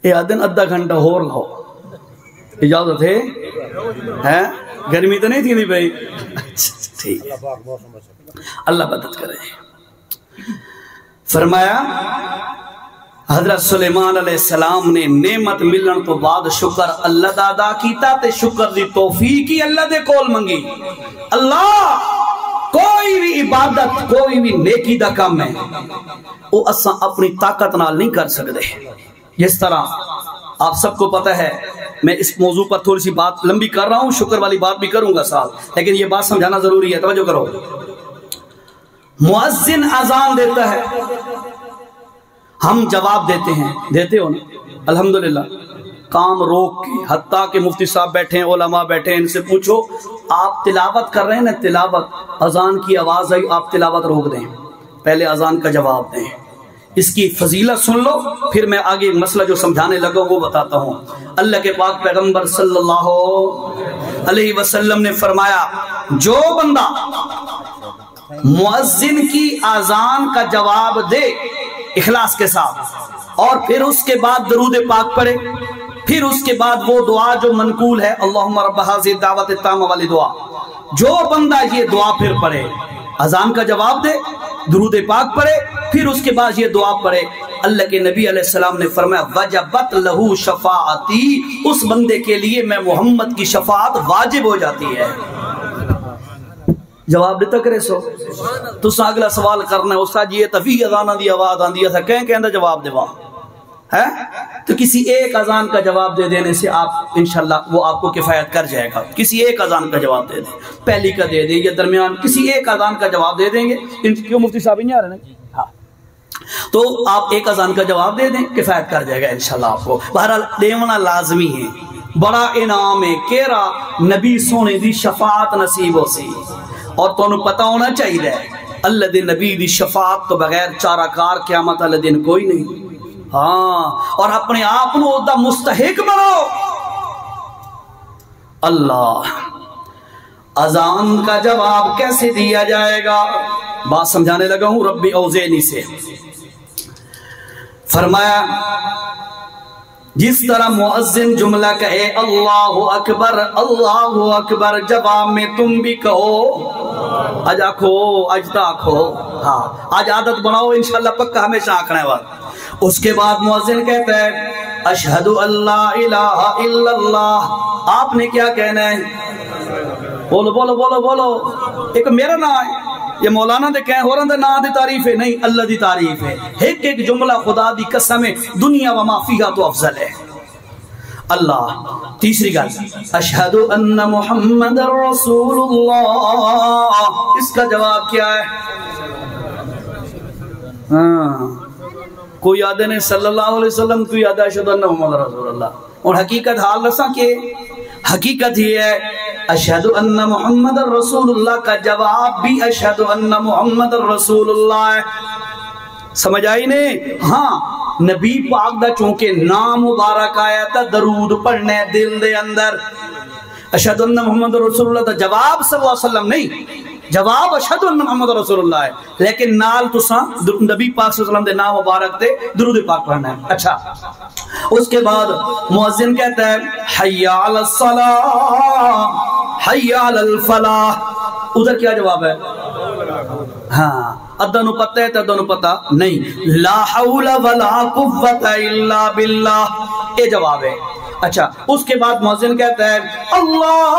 یہ آدن ادھا گھنٹہ ہور لاؤ اجازت ہے گرمی تو نہیں تھی نہیں بھائی ٹھیک اللہ مدد کرے فرمایا حضرت سلیمان علیہ السلام نے نعمت ملن تو بعد شکر اللہ دا ادا کیتا تے شکر دی توفیق ہی اللہ دے کول منگی اللہ کوئی بھی عبادت کوئی بھی نیکی دا کام ہے وہ اساں اپنی طاقت نال نہیں کر سکتے جس طرح آپ سب کو پتہ ہے میں اس موضوع پر تھوڑی سی بات لمبی کر رہا ہوں شکر والی بات بھی کروں گا ساتھ لیکن یہ بات سمجھانا ضروری ہے توجہ کرو مؤذن اذان دیتا ہے ہم جواب دیتے ہیں دیتے ہو نا الحمدللہ کام روک کے حتیٰ کہ مفتی صاحب بیٹھے ہیں علماء بیٹھے ہیں ان سے پوچھو آپ تلاوت کر رہے ہیں نا تلاوت اذان کی آواز آئی آپ تلاوت روک دیں پہلے اذان کا جواب دیں اس کی فضیلت سن لو پھر میں آگے مسئلہ جو سمجھانے لگا وہ بتاتا ہوں اللہ کے پاک پیغمبر صلی اللہ علیہ وسلم نے فرمایا جو بندہ مؤذن کی اذان کا جواب دے اخلاص کے ساتھ اور پھر اس کے بعد درود پاک پڑھے پھر اس کے بعد وہ دعا جو منقول ہے اللہم رب ھذی الدعوۃ التامہ والی دعا جو بندہ یہ دعا پھر پڑھے اذان کا جواب دے درود پاک پڑھے پھر اس کے بعد یہ دعا پڑھے اللہ کے نبی علیہ السلام نے فرمایا وجبت لہو شفاعتی اس بندے کے لیے میں محمد کی شفاعت واجب ہو جاتی ہے جواب دیتا کرے سو تو اگلا سوال کرنا ہے استاد یہ تفیع اذان دی آواز آندی ہے کہیں کہندہ جواب دے وہاں ہے تو کسی ایک اذان کا جواب دے دینے سے آپ انشاءاللہ وہ آپ کو کفایت کر جائے گا کسی ایک اذان کا جواب دے دیں پہلی کا دے دیں یا درمیان کسی ایک اذان کا جواب دے دیں گے کیوں مفتی صاحب نہیں آ رہے نا ہاں تو آپ ایک اذان کا جواب دے دیں کفایت کر جائے گا انشاءاللہ آپ کو بہرحال دیونا لازمی ہے بڑا انعام ہے کیرا نبی سونے دی شفاعت نصیب ہو سی اور تو انہوں پتہ ہونا چاہیے اللہ دے نبی دی شفاعت تو بغیر چارہ کار قیامت اللہ دن کوئی نہیں ہاں اور اپنے آپ نو دا مستحق بنو اللہ اذان کا جواب کیسے دیا جائے گا بات سمجھانے لگا ہوں ربی اوزینی سے فرمایا جس طرح مؤذن جملہ کہے اللہ اکبر جواب میں تم بھی کہو آج آکھو آج تا آکھو ہاں آج عادت بناؤ انشاءاللہ پکا ہمیشہ آکھنا ہے بات اس کے بعد مؤذن کہتا ہے اشہد اللہ الہ الا اللہ آپ نے کیا کہنا ہے بولو بولو بولو بولو ایک میرا نام ہے یہ مولانا دے کہیں ہو رہا دے نا دی تعریف ہے نہیں اللہ دی تعریف ہے ایک ایک جملہ خدا دی قسم ہے دنیا و ما فیہا تو افضل ہے اللہ تیسری گل اشہد ان محمد رسول اللہ اس کا جواب کیا ہے کوئی یاد نہیں صلی اللہ علیہ وسلم کوئی یاد ہے اشہد ان محمد رسول اللہ اور حقیقت حال رسا کہ حقیقت یہ ہے اشہد ان محمد رسول اللہ کا جواب بھی اشہد ان محمد رسول اللہ ہے. سمجھ آئی نے؟ ہاں نبی پاک دا چونکہ نام مبارک آیا تھا درود پڑھنے دل دے اندر. اشہد ان محمد رسول اللہ دا جواب صلی اللہ علیہ وسلم نہیں، جواب اشہد ان محمد رسول اللہ ہے، لیکن نال تساں نبی پاک صلی اللہ علیہ وسلم دے نام مبارک تے درود پاک پڑھنا ہے. اچھا اس کے بعد مؤذن کہتا ہے حی علی الصلاۃ حی علی الفلاح. ادھر کیا جواب ہے؟ ہاں ادھا نو پتہ ہے ادھا نو پتہ نہیں. لا حول ولا قوت الا باللہ، یہ جواب ہے. اچھا اس کے بعد مؤذن کہتا ہے اللہ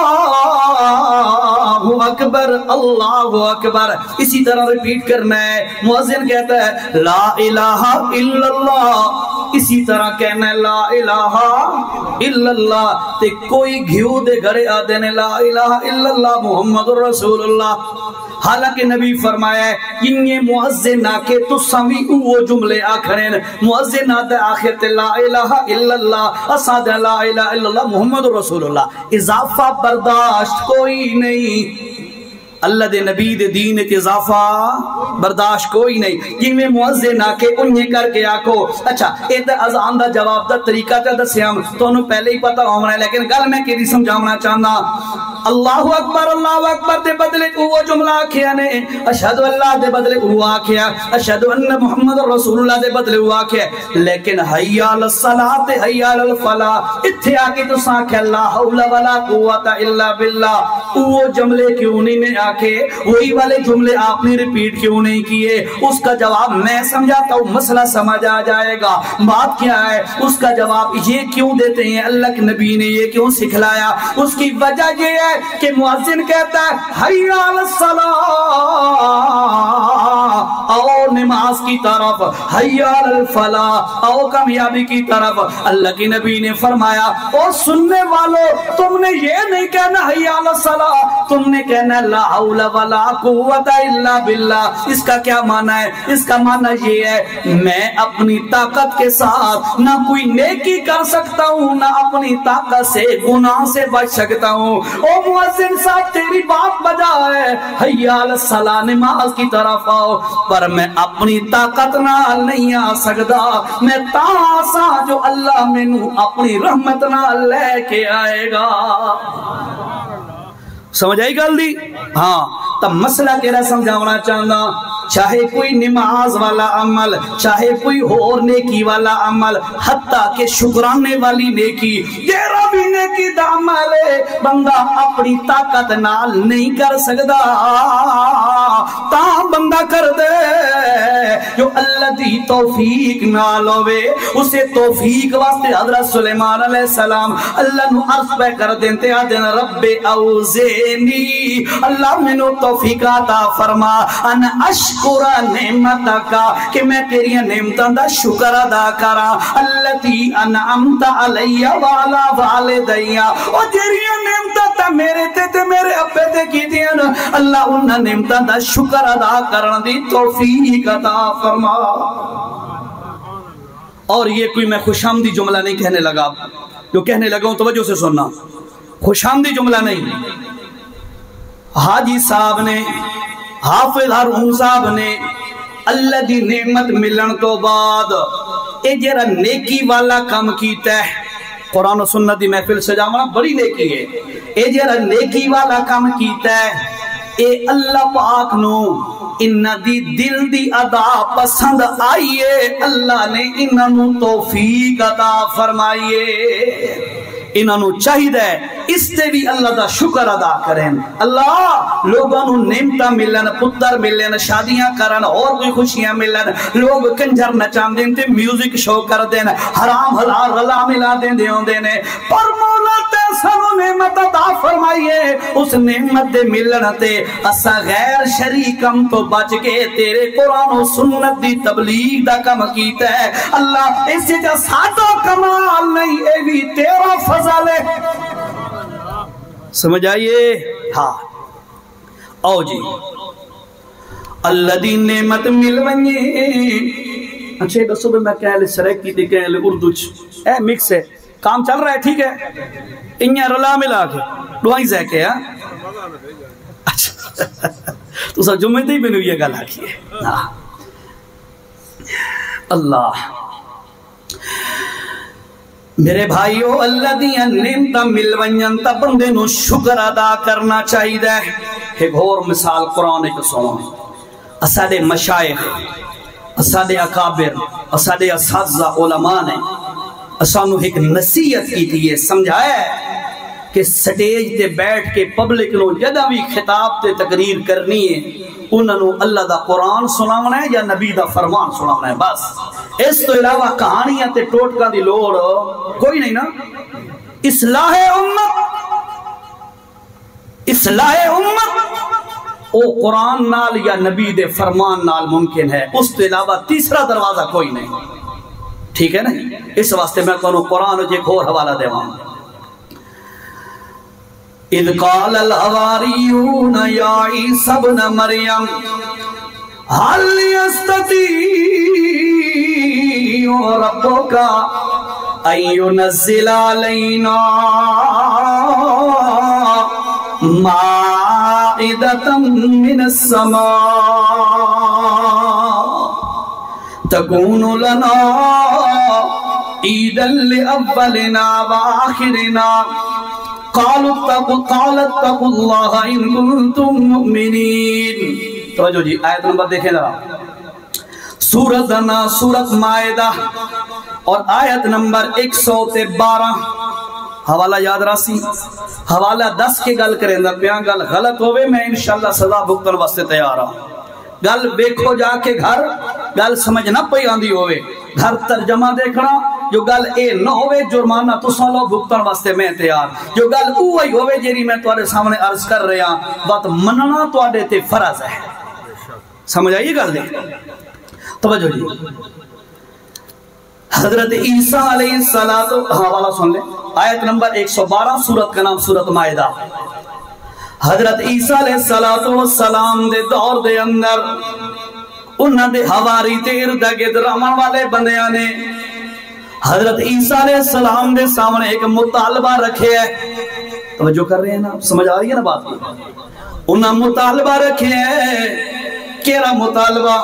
اکبر اللہ اکبر، اسی طرح ریپیٹ کرنا ہے. مؤذن کہتا ہے لا الہ الا اللہ، اسی طرح کہنا ہے لا الہ الا اللہ. تے کوئی گھیو دے گھڑے آدھے نے لا الہ الا اللہ محمد رسول اللہ. حالانکہ نبی فرمایا ہے یہ مؤذن آکے تو سوی وہ جملے آکھرین. مؤذن آدھے آخر تے لا الہ الا اللہ، اسادہ لا الہ الا اللہ محمد رسول اللہ. اضافہ برداشت کوئی نہیں، اللہ دے نبی دے دین تے اضافہ برداشت کوئی نہیں. جن میں مؤذن آکے انہیں کر کے آکو. اچھا ایدہ اذان دا جواب دا طریقہ تے دسیام تو انہوں پہلے ہی پتہ ہونا ہے، لیکن گل میں کیری سمجھاونا چاہنا. اللہ اکبر دے بدلے وہ جملہ آکھیا نے، اشہد اللہ دے بدلے وہ آکھیا، اشہد ان محمد رسول اللہ دے بدلے وہ آکھیا. لیکن حی علی الصلاۃ حی علی الفلاح اتھے آکے تو ساکھیا لا حول ولا قوت الا باللہ. وہ جملے کیوں نہیں میں آکے وہی والے جملے آپ نے ریپیٹ کیوں نہیں کیے؟ اس کا جواب میں سمجھاتا ہوں، مسئلہ سمجھ آ جائے گا. بات کیا ہے؟ اس کا جواب یہ کیوں دیتے ہیں، اللہ کے نبی نے یہ کیوں سکھلایا؟ اس کی وجہ یہ ہے کہ مؤذن کہتا ہے حی علی الصلاۃ آؤ نماز کی طرف، حی علی الفلاح آؤ کامیابی کی طرف. اللہ کے نبی نے فرمایا او سننے والوں تم نے یہ نہیں کہنا حی علی الصلاۃ، تم نے کہنا لا حول ولا قوت الا باللہ. اس کا کیا معنی ہے؟ اس کا معنی یہ ہے میں اپنی طاقت کے ساتھ نہ کوئی نیکی کر سکتا ہوں، نہ اپنی طاقت سے گناہ سے بچ سکتا ہوں. او مؤذن صاحب تیری بات بجا ہے، حی علی الصلاۃ نماز کی طرف آؤ، پر میں اپنی طاقت نال نہیں آ سکتا، میں تاسا جو اللہ مینوں اپنی رحمت نال لے کے آئے گا. سمجھ آئی گل دی؟ ہاں تب مسئلہ کہہ سمجھاونا چاہنا. چاہے کوئی نماز والا عمل، چاہے کوئی اور نیکی والا عمل، حتیٰ کہ شکرانے والی نیکی، تیرا بھی نیکی دا عمل ہے، بندہ اپنی طاقت نال نہیں کر سکتا، تاں بندہ کر دے جو اللہ دی توفیق نال ہوئے. اسے توفیق واسطے حضرت سلیمان علیہ السلام اللہ نو عرض پہ کر دیتے آدھے رب اوزینی، اللہ میں نو توفیق عطا فرما ان اشکر نعمتک، کہ میں تیری نعمتاں دا شکر ادا کراں، اللتی انعمت علی وعلی والدی، او تیری نعمتاں تے میرے تے میرے ابے تے کیتیاں، اللہ انہاں نعمتاں دا شکر ادا کرن دی توفیق عطا فرما. اور یہ کوئی میں خوش آمدی جملہ نہیں کہنے لگا، جو کہنے لگا ہوں توجہ سے سننا، خوش آمدی جملہ نہیں. حاجی صاحب نے، حافظ ہارون صاحب نے اللہ دی نعمت ملن تو بعد اے جرا نیکی والا کام کیتا ہے، قرآن و سنت دی محفل سجاونا بڑی نیکی ہے، اے جرا نیکی والا کام کیتا ہے، اے اللہ پاک نو انہ دی دل دی ادا پسند آئیے، اللہ نے انہ نو توفیق عطا فرمائیے. انہوں نے چاہیے اس سے بھی اللہ دا شکر ادا کریں. اللہ لوگوں نے نعمتاں ملن، پتر ملن، شادیاں کرن، اور کوئی خوشیاں ملن، لوگ کنجر نچان دیں تے میوزک شو کر دیں، حرام حلال رلا ملا دیں دیں، پر مولا تے سانو نعمت عطا فرمائیے. اس نعمت دے ملن تے اسا غیر شریکم تو بچ کے تیرے قرآن و سنت دی تبلیغ دا کم کیتا ہے. اللہ اس سے جا ساتھ کمال نہیں، اے بھی تیرا فضل ہے. سمجھ آئیے؟ ہاں آؤ جی اللہ دی نعمت مل ونجے. اچھا دسو بھی میں کہہ لے سریک کی دی کہہ لے اردو اے مکس ہے، کام چل رہا ہے ٹھیک ہے انیا رلا ملا کے دعائیں زیکے ہیں اچھا تو سب جمعے تھی میں نے یہ گل آکی ہے اللہ میرے بھائیو اللہ دیا نعمتاں مل ونجن تا بندے نو شکر ادا کرنا چاہیے دے ایک اور مثال قرآن کو سنو اساڑے مشائخ اساڑے اکابر اساڑے اساتذہ علماء نے اسانو ایک نصیحت کی تھی یہ سمجھایا ہے کہ سٹیج تے بیٹھ کے پبلک نو جدہ بھی خطاب تے تقریر کرنی ہے انہوں اللہ دا قرآن سناونا ہے یا نبی دا فرمان سناونا ہے بس اس تو علاوہ کہانیاں تے ٹوٹکا دی لوڑ کوئی نہیں نا اصلاح امت او قرآن نال یا نبی دے فرمان نال ممکن ہے اس تو علاوہ تیسرا دروازہ کوئی نہیں ٹھیک ہے نا اس واسطے میں کہوں قرآن جے ایک اور حوالہ دے وہاں اذ قال الحواریون یا عیسی ابن مریم هل يستطيع ربك ان ينزل علينا مائدة من السماء تكون لنا عيدا لأولنا وآخرنا قالوا اتقوا الله إن كنتم مؤمنين توجہ جی آیت نمبر دیکھیں ذرا سورت مائدہ اور آیت نمبر 112 حوالہ یاد راسی حوالہ 10 کے گل کریں دا پیان گل غلط ہوئے میں انشاءاللہ سزا بھگتن واسطے تیار ہوں گل بیکھو جا کے گھر گل سمجھ نہ پئی آندی ہوئے گھر ترجمہ دیکھنا جو گل اے نہ ہوئے جرمانہ تو سالو بھگتن واسطے میں تیار جو گل اوہی ہوئے جیری میں توڑے سامنے عرض کر رہا بات مننا توڑے تے فرض ہے سمجھ آئیے گل دے توجہ جی حضرت عیسیٰ علیہ السلام حوالہ سن لیں آیت نمبر 112 سورت کا نام سورت مائدہ حضرت عیسیٰ علیہ السلام دے دور دے اندر انہاں دے حواری تیر دگے درامن والے بندیاں نے حضرت عیسیٰ علیہ السلام دے سامنے ایک مطالبہ رکھے ہے توجہ کر رہے ہیں نا سمجھ آ رہی ہے نا بات انہاں مطالبہ رکھے ہے کیرا مطالبہ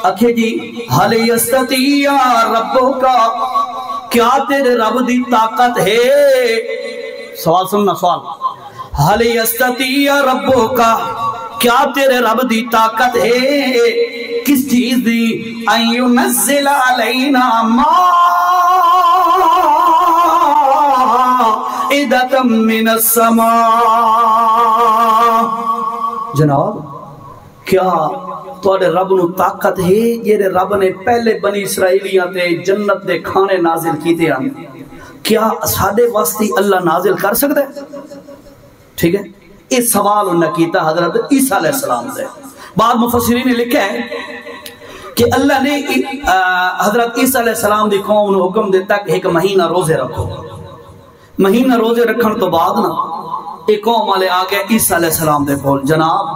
اکھے جی حل یستطیع ربک کیا تیرے رب دی طاقت ہے سوال سننا سوال حل یستطیع ربک کیا تیرے رب دی طاقت ہے کس چیز دی ان ينزل علینا مائدة من السماء جناب کیا توڑے رب نو طاقت ہے یہ رب نے پہلے بنی اسرائیلیاں تے جنت دے کھانے نازل کیتے ہیں کیا ساڑے واسطی اللہ نازل کر سکتے ہیں ٹھیک ہے اس سوال انہوں کیتا حضرت عیسیٰ علیہ السلام سے بعض مفسرین نے لکھا ہے کہ اللہ نے حضرت عیسیٰ علیہ السلام دی قوم نے حکم دیتا کہ ایک مہینہ روزے رکھو مہینہ روزے رکھن تو بعد نا ایک قوم والے آگے عیسیٰ علیہ السلام دے کول جناب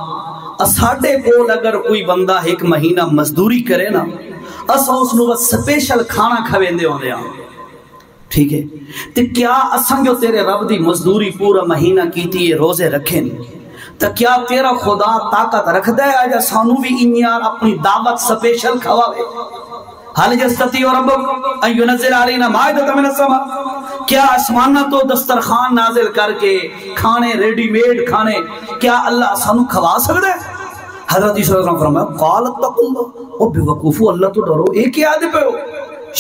اساڑے کول اگر کوئی بندہ ایک مہینہ مزدوری کرے نا اسا اس نو سپیشل کھانا کھویندے ہوندے ہیں ٹھیک ہے تو کیا اساں جو تیرے رب دی مزدوری پورا مہینہ کیتی ہے روزے رکھیں تو کیا تیرا خدا طاقت رکھ دے آجا سانو بھی انیار اپنی دعوت سپیشل کھواوے حل یستطیع ربک ان ينزل علینا مائدة من السماء کیا آسمانہ تو دسترخوان نازل کر کے کھانے ریڈی میڈ کھانے کیا اللہ سانو کھوا سکتا ہے حضرت عیسیٰ علیہ السلام فرمایا قال اتقوا اللہ او بے وقوفو اللہ تو ڈرو ایک ہی آدھے پہ ہو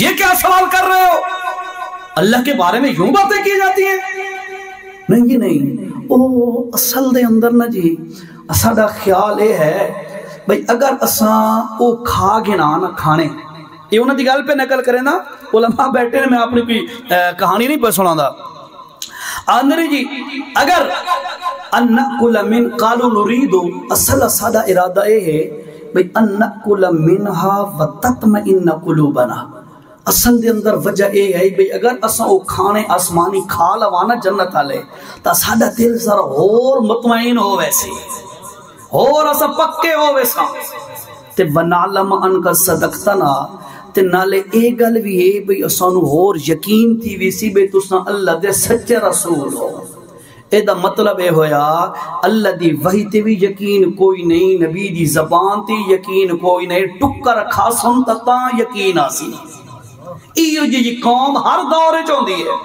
یہ کیا سوال کر رہے ہو اللہ کے بارے میں یوں باتیں کی جاتی ہیں نہیں جی نہیں او اصل دے اندر نا جی اساڑا خیال یہ ہے بھئی اگر اساں او کھا گنا نہ کھانے یہ انہوں نے گل پہ نقل کریں نا علماء بیٹھے میں آپ نے کوئی کہانی نہیں پہ سنا دا آندری جی اگر ان نأکل من قالوا نریدو اصل سادہ ارادہ یہ ہے بھئی ان نأکل منها وتطمئن قلوبنا اصل دے اندر وجہ یہ ہے بھئی اگر اساں او کھانے آسمانی کھا لوانا جنت آلے تا سادہ دل ذرا اور مطمئن ہو ویسی اور اساں پکے ہو ویسا تے ونعلم ان کا صدقتنا تے نالے اے گل بھی ہے بھئی اسانو ہور یقین تھی ویسی بے تساں اللہ دے سچے رسول ہو. اے دا مطلب اے ہویا اللہ دی وحی تے بھی یقین کوئی نہیں، نبی دی زبان تے یقین کوئی نہیں، ٹکر کھاسن تا یقین آسی. ایو جی قوم ہر دور چوندی ہے.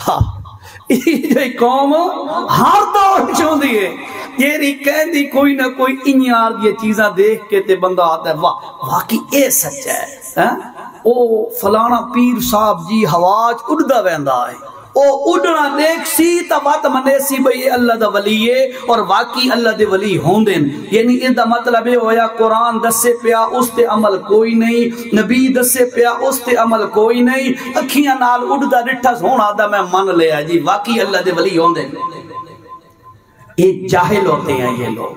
ہاں یہ قوم ہر دور چوندی ہے. یہ کہندی کوئی نہ کوئی انیار دی چیزاں دیکھ کے تے بندہ آتا ہے واہ واقعی اے سچ ہے. او فلانا پیر صاحب جی ہواج اڑدا ویندا ہے، او اڑنا دیکھ سی تا بات منے سی بھئی اللہ دا ولی ہے اور واقعی اللہ دے ولی ہوندے. یعنی اس دا مطلب ہے ہویا قرآن دسے پیا اس تے عمل کوئی نہیں، نبی دسے پیا اس تے عمل کوئی نہیں، اکھیاں نال اڑدا ڈٹھا سونا دا میں من لیا جی واقعی اللہ دے ولی ہوندے. یہ جاہل ہوتے ہیں یہ لوگ،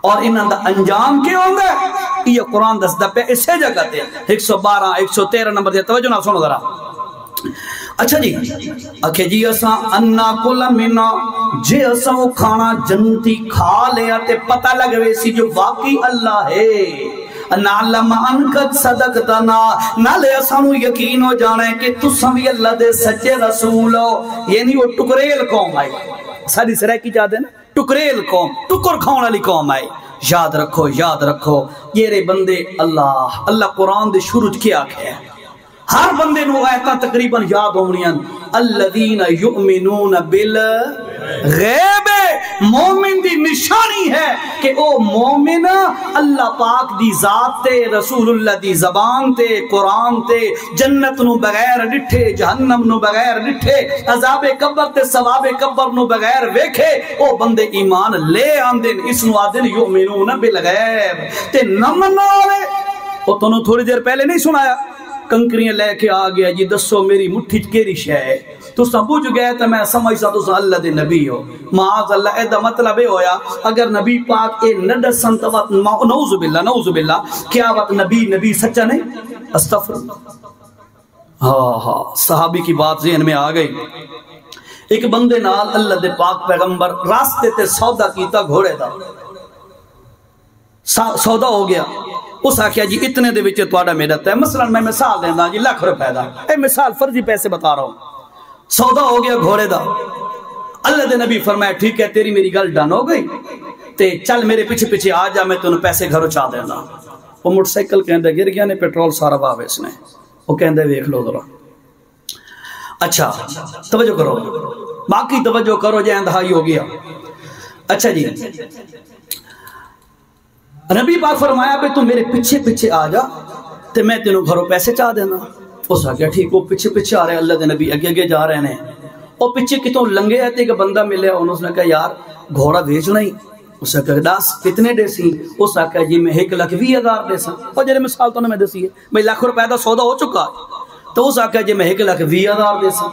اور انہاں دا انجام کیا ہوگا یہ قرآن دستا پہ اسے جگہ تے 112 113 نمبر دے توجہ نہ سنو ذرا. اچھا جی اکھے جی اساں انا کل منا جے اساں وہ کھانا جنتی کھا لیا تے پتہ لگ ویسی جو واقعی اللہ ہے. نعلم انکت صدقتنا نالے اسانو یقین ہو جانا ہے کہ تساں بھی اللہ دے سچے رسول ہو. یعنی وہ ٹکریل قوم آئی ساری سرائے کی جاتے ہیں نا، ٹکریل قوم، ٹکر کھاؤن والی قوم آئی. یاد رکھو یاد رکھو یہ رے بندے اللہ قرآن دے شروع کیا ہے ہر بندے نو آیتاں تقریباً یاد ہونیاں. الذین یؤمنون بالغیب، مومن دی نشانی ہے کہ او مومن اللہ پاک دی ذات تے، رسول اللہ دی زبان تے، قرآن تے، جنت نو بغیر ڈٹھے، جہنم نو بغیر ڈٹھے، عذاب قبر تے ثواب قبر نو بغیر ویکھے، او بندے ایمان لے آندن. اس نو آدن یؤمنون بالغیب. تے نمنا والے او تنو تھوڑی دیر پہلے نہیں سنایا کنکریاں لے کے آ گیا جی دسو میری مٹھی کیری شے ہے تو سب بوجھ گئے تو میں سمجھ سا تو اللہ دے نبی ہو. معاذ اللہ اے دا مطلب ہے ہویا اگر نبی پاک اے نہ دسن تو نعوذ باللہ کیا وقت نبی سچا نہیں؟ استغفر. ہاں صحابی کی بات ذہن میں آ گئی. ایک بندے نال اللہ دے پاک پیغمبر راستے تے سودا کیتا گھوڑے دا سودا ہو گیا. اس آکھیا جی اتنے دے وچ تہاڈا میرا تے مثلا میں مثال دیندا جی لاکھ روپے دا، اے مثال فرضی پیسے بتا رہا ہوں. سودا ہو گیا گھوڑے دا. اللہ دے نبی فرمایا ٹھیک ہے تیری میری گل ڈن ہو گئی تے چل میرے پیچھے پیچھے آ جا میں تینوں پیسے گھروں چا دینا. وہ موٹر سائیکل کہندے گر گیا نے پیٹرول سارا واہ اس نے. وہ کہندے ویکھ لو ذرا. اچھا توجہ کرو باقی توجہ کرو جے انتہائی ہو گیا. اچھا جی نبی پاک فرمایا بے تو میرے پیچھے پیچھے آ جا تے میں تینوں گھروں پیسے چاہ دینا. اس آگیا ٹھیک وہ پیچھے پیچھے آ رہے اللہ دے نبی اگے اگے جا رہے ہیں. وہ پیچھے کتوں لنگے آتے کہ بندہ ملے انہوں نے کہا یار گھوڑا بھیجنا ہی. اس نے کہا دس کتنے دے سی؟ اس نے کہا جی میں 1,20,000 دے سا. اور جنہیں مثال تو میں دسی ہے بھائی لاکھ روپے دا سودا ہو چکا تو اس نے کہا جی میں 1,20,000 دے سا.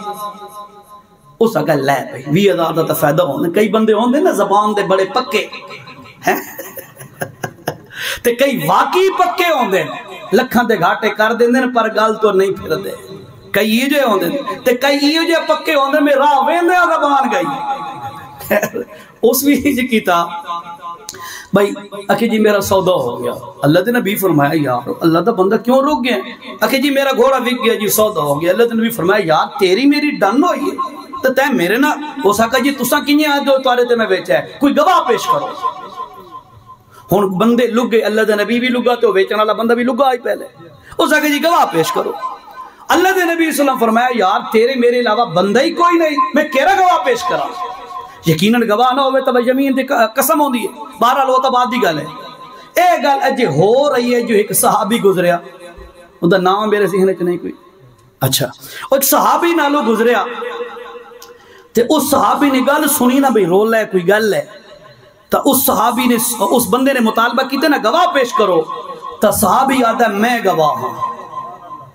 اس نے کہا لے بھائی 20,000 دا تو فائدہ ہونے. کئی بندے ہوندے نا زبان دے بڑے پکے ہیں تے کئی واقعی پکے ہوندے لکھاں دے گھاٹے کر دیندے پر گل تو نہیں پھر دے. کئی یہ جو ہوندے تے کئی یہ جو پکے ہوندے میں راہ ویندے زبان گئی. اس بھی جی کیتا بھائی اکھے جی میرا سودا ہو گیا. اللہ دے نبی فرمایا یار اللہ دا بندہ کیوں رک گیا؟ اکھے جی میرا گھوڑا وک گیا جی سودا ہو گیا. اللہ دے نبی فرمایا یار تیری میری ڈن ہوئی ہے تو تے میرے نا ہو سکا جی تساں کینے آ جو تارے تے میں بیچا ہے کوئی گواہ پیش کرو. ہن بندے لگ گئے اللہ دے نبی بھی لگا تو بیچنے والا بندہ بھی لگا آئی پہلے. اس آگے جی گواہ پیش کرو. اللہ دے نبی صلی اللہ علیہ وسلم فرمایا یار تیرے میرے علاوہ بندہ ہی کوئی نہیں میں کیرا گواہ پیش کرا. یقیناً گواہ نہ ہوئے تو زمین تے قسم ہوندی ہے. بہرحال وہ تو بعد دی گل ہے. اے گل اجے ہو رہی ہے جو ایک صحابی گزریا اوندا نام میرے ذہن وچ نہیں کوئی. اچھا ایک صحابی نالو گزریا تے اس صحابی نے گل سنی نہ بھئی رولا ہے کوئی گل ہے تو اس صحابی نے اس بندے نے مطالبہ کیتے نا گواہ پیش کرو تو صحابی آتا ہے میں گواہ ہوں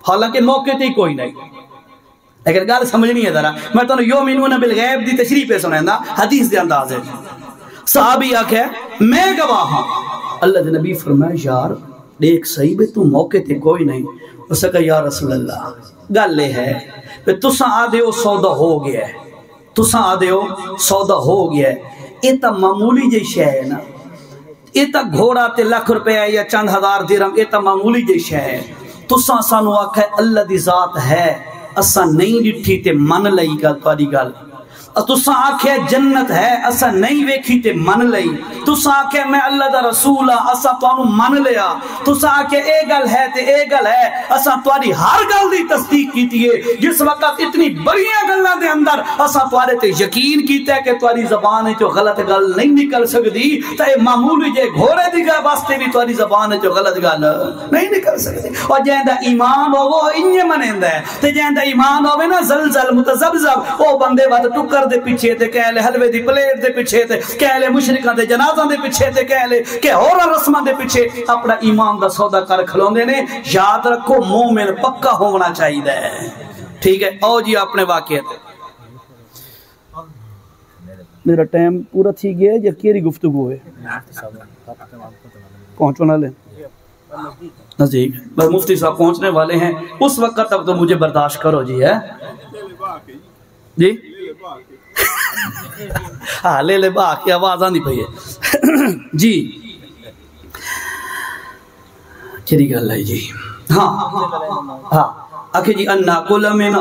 حالانکہ موقع تے کوئی نہیں. لیکن گل سمجھنی ہے ذرا میں تو یؤمنون بالغیب دی تشریح پہ سنائندا حدیث دے انداز ہے. صحابی آکھے میں گواہ ہوں. اللہ دے نبی فرمایا یار دیکھ صحیح بے تو موقع تے کوئی نہیں. اس نے کہا یا رسول اللہ گل یہ ہے کہ تساں آدھے ہو سودا ہو گیا ہے تساں آدھے ہو سودا ہو گیا ہے یہ تو معمولی جی شے ہے نا یہ تا گھوڑا تے لاکھ روپے یا چند ہزار درہم یہ تا معمولی جی شے ہے تساں سانو آکھے اللہ دی ذات ہے اساں نہیں ڈٹھی تے من لئی گل تہاڈی گل تساں آکھے جنت ہے اساں نہیں ویکھی تے من لئی تساں آکھے میں اللہ دا رسول ہاں اساں تانوں من لیا تساں آکھے اے گل ہے تے اے گل ہے اساں تہاڈی ہر گل دی تصدیق کیتی ہے جس وقت اتنی بڑیاں گلاں دے اندر اساں تہاڈے تے یقین کیتا ہے کہ تہاڈی زبان وچوں غلط گل نہیں نکل سکدی تے اے معمولی جے گھوڑے دی گل واسطے بھی تہاڈی زبان وچوں غلط گل نہیں نکل سکدی اور جیندا ایمان ہو وہ انج منیندا ہے تے جیندا ایمان ہوے نا زلزل متذبذب او بندے ود ٹکر دے پیچھے تے کہہ لے حلوے دی پلیٹ دے پیچھے تے کہہ لے مشرکاں دے جنازاں دے پیچھے تے کہہ لے کہ ہور رسماں دے پیچھے اپنا ایمان دا سودا کر کھلوندے نے یاد رکھو مومن پکا ہونا چاہیے ٹھیک ہے او جی اپنے واقعے تے میرا ٹائم پورا تھی گیا یا کیری گفتگو ہے پہنچنے والے نزدیک بس مفتی صاحب پہنچنے والے ہیں اس وقت تک تو مجھے برداشت کرو جی ہے جی ہاں لے لے با کی آواز آنی پئی ہے جی کیری گل ہے جی ہاں ہاں آکھے جی انا کل من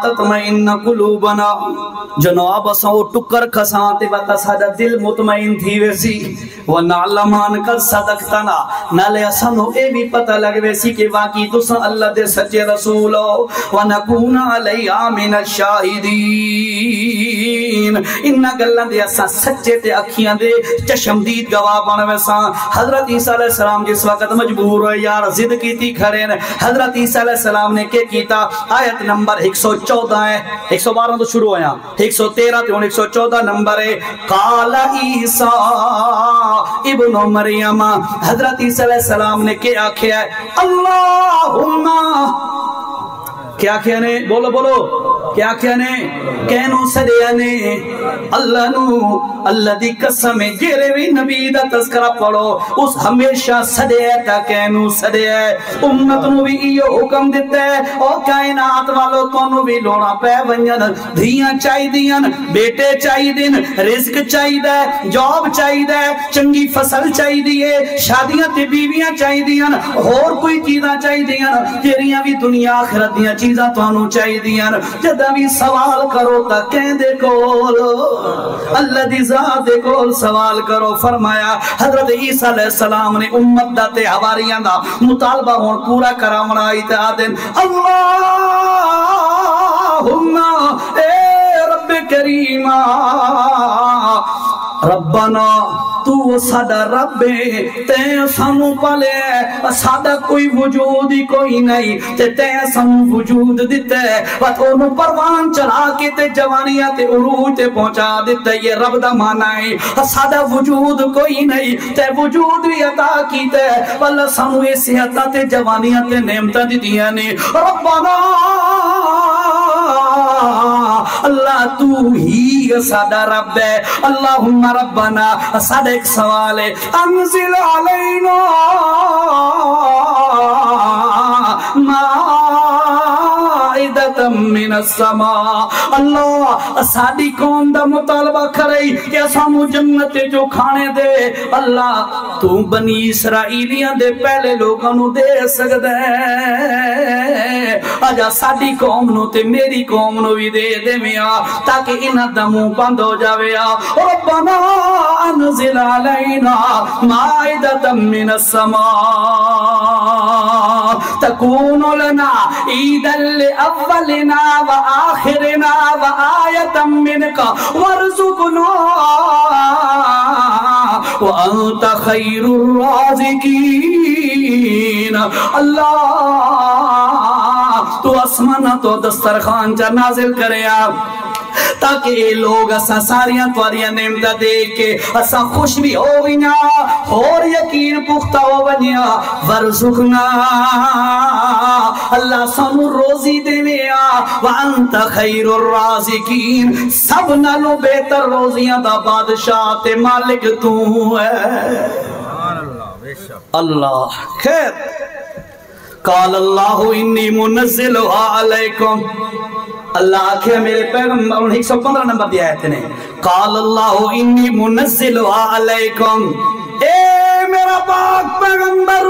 تطمئن قلوبنا جناب اساں او ٹکر کھساں تے وتا ساڈا دل مطمئن تھی ویسی ونعلمان قد صدقتنا نالے اساں نو اے بھی پتہ لگ ویسی کہ واقعی تساں اللہ دے سچے رسول ہو ونکون علیہ من الشاہدین ان گلاں دے اساں سچے تے اکھیاں دے چشمدید گواہ بن ویساں حضرت عیسیٰ علیہ السلام جس وقت مجبور ہوئے یار ضد کیتی کھڑے نے حضرت عیسیٰ علیہ السلام نے کہ آیت نمبر 114 ہے 112 تو شروع ہویا 113 تے 114 نمبر ہے قال عیسیٰ ابن مریم حضرت عیسیٰ علیہ السلام نے کیا کیا ہے اللہم کیا کیا نے بولو بولو کیا کیا نے کہنو سدیا نے اللہ نو اللہ دی قسم جیرے بھی نبی دا تذکرہ پڑھو اس ہمیشہ سدیا تا کہنو سدیا امت نو بھی ایو حکم دیتا ہے اور کائنات والو تو نو بھی لونا پہ ونجن دھیاں چاہی دیاں بیٹے چاہی دین رزق چاہی دے جاب چاہی دے چنگی فصل چاہی دیے شادیاں تے بیویاں چاہی دیاں اور کوئی چیزاں چاہی دیاں تیریاں بھی دنیا آخرت دیاں چیزاں توانو چاہی دیاں جدہ بھی سوال کرو تا کہیں دے کول اللہ دی ذات دے کول سوال کرو فرمایا حضرت عیسیٰ علیہ السلام نے امت دا تے حواریاں دا مطالبہ ہون پورا کرامنا آئی تے آدن اللہم اے رب کریمہ ربنا تو ساڈا رب تے سانو پالے ساڈا کوئی وجود ہی کوئی نہیں تے سانو وجود دیتا ہے تو نو پروان چلا کے تے جوانیاں تے عروج تے پہنچا دیتا ہے یہ رب دا معنی ہے ساڈا وجود کوئی نہیں تے وجود بھی عطا کیتا ہے واللہ سانو یہ صحت تے جوانیاں تے نعمتاں دتیاں نے ربنا اللہ تو ہی ساڈا رب ہے اللہم ربنا ساڈا ایک سوال ہے انزل علینا مائدۃ من السماء اللہ ساڈی قوم دا مطالبہ کرے کہ سانو جنت جو کھانے دے اللہ تو بنی اسرائیلیاں دے پہلے لوگاں نو دے سکدا ہے اجا ساڈی قوم نو تے میری قوم نو بھی دے دے میاں تاکہ انہاں دا منہ بند ہو جاوے ربنا انزل علینا مائدۃ من السماء تکون لنا عیدا لأولنا وآخرنا وآیۃ منک وارزقنا وانت خیر الرازقین اللہ تو آسمانہ تو دسترخوان چا نازل کرے آپ تاکہ اے لوگ اسا ساریاں تواریاں نعمتاں دیکھ کے اسا خوش بھی ہو گیا اور یقین پختہ ہو بنیا ورزقنا اللہ سانو روزی دیویا وانت خیر الرازقین سب نالو بہتر روزیاں دا بادشاہ تے مالک تو ہے اللہ خیر قال اللہ انی منزلها علیکم اللہ آکھے میرے پیغمبر 115 نمبر دی آیت نے قال اللہ انی منزلها علیکم اے میرا پاک پیغمبر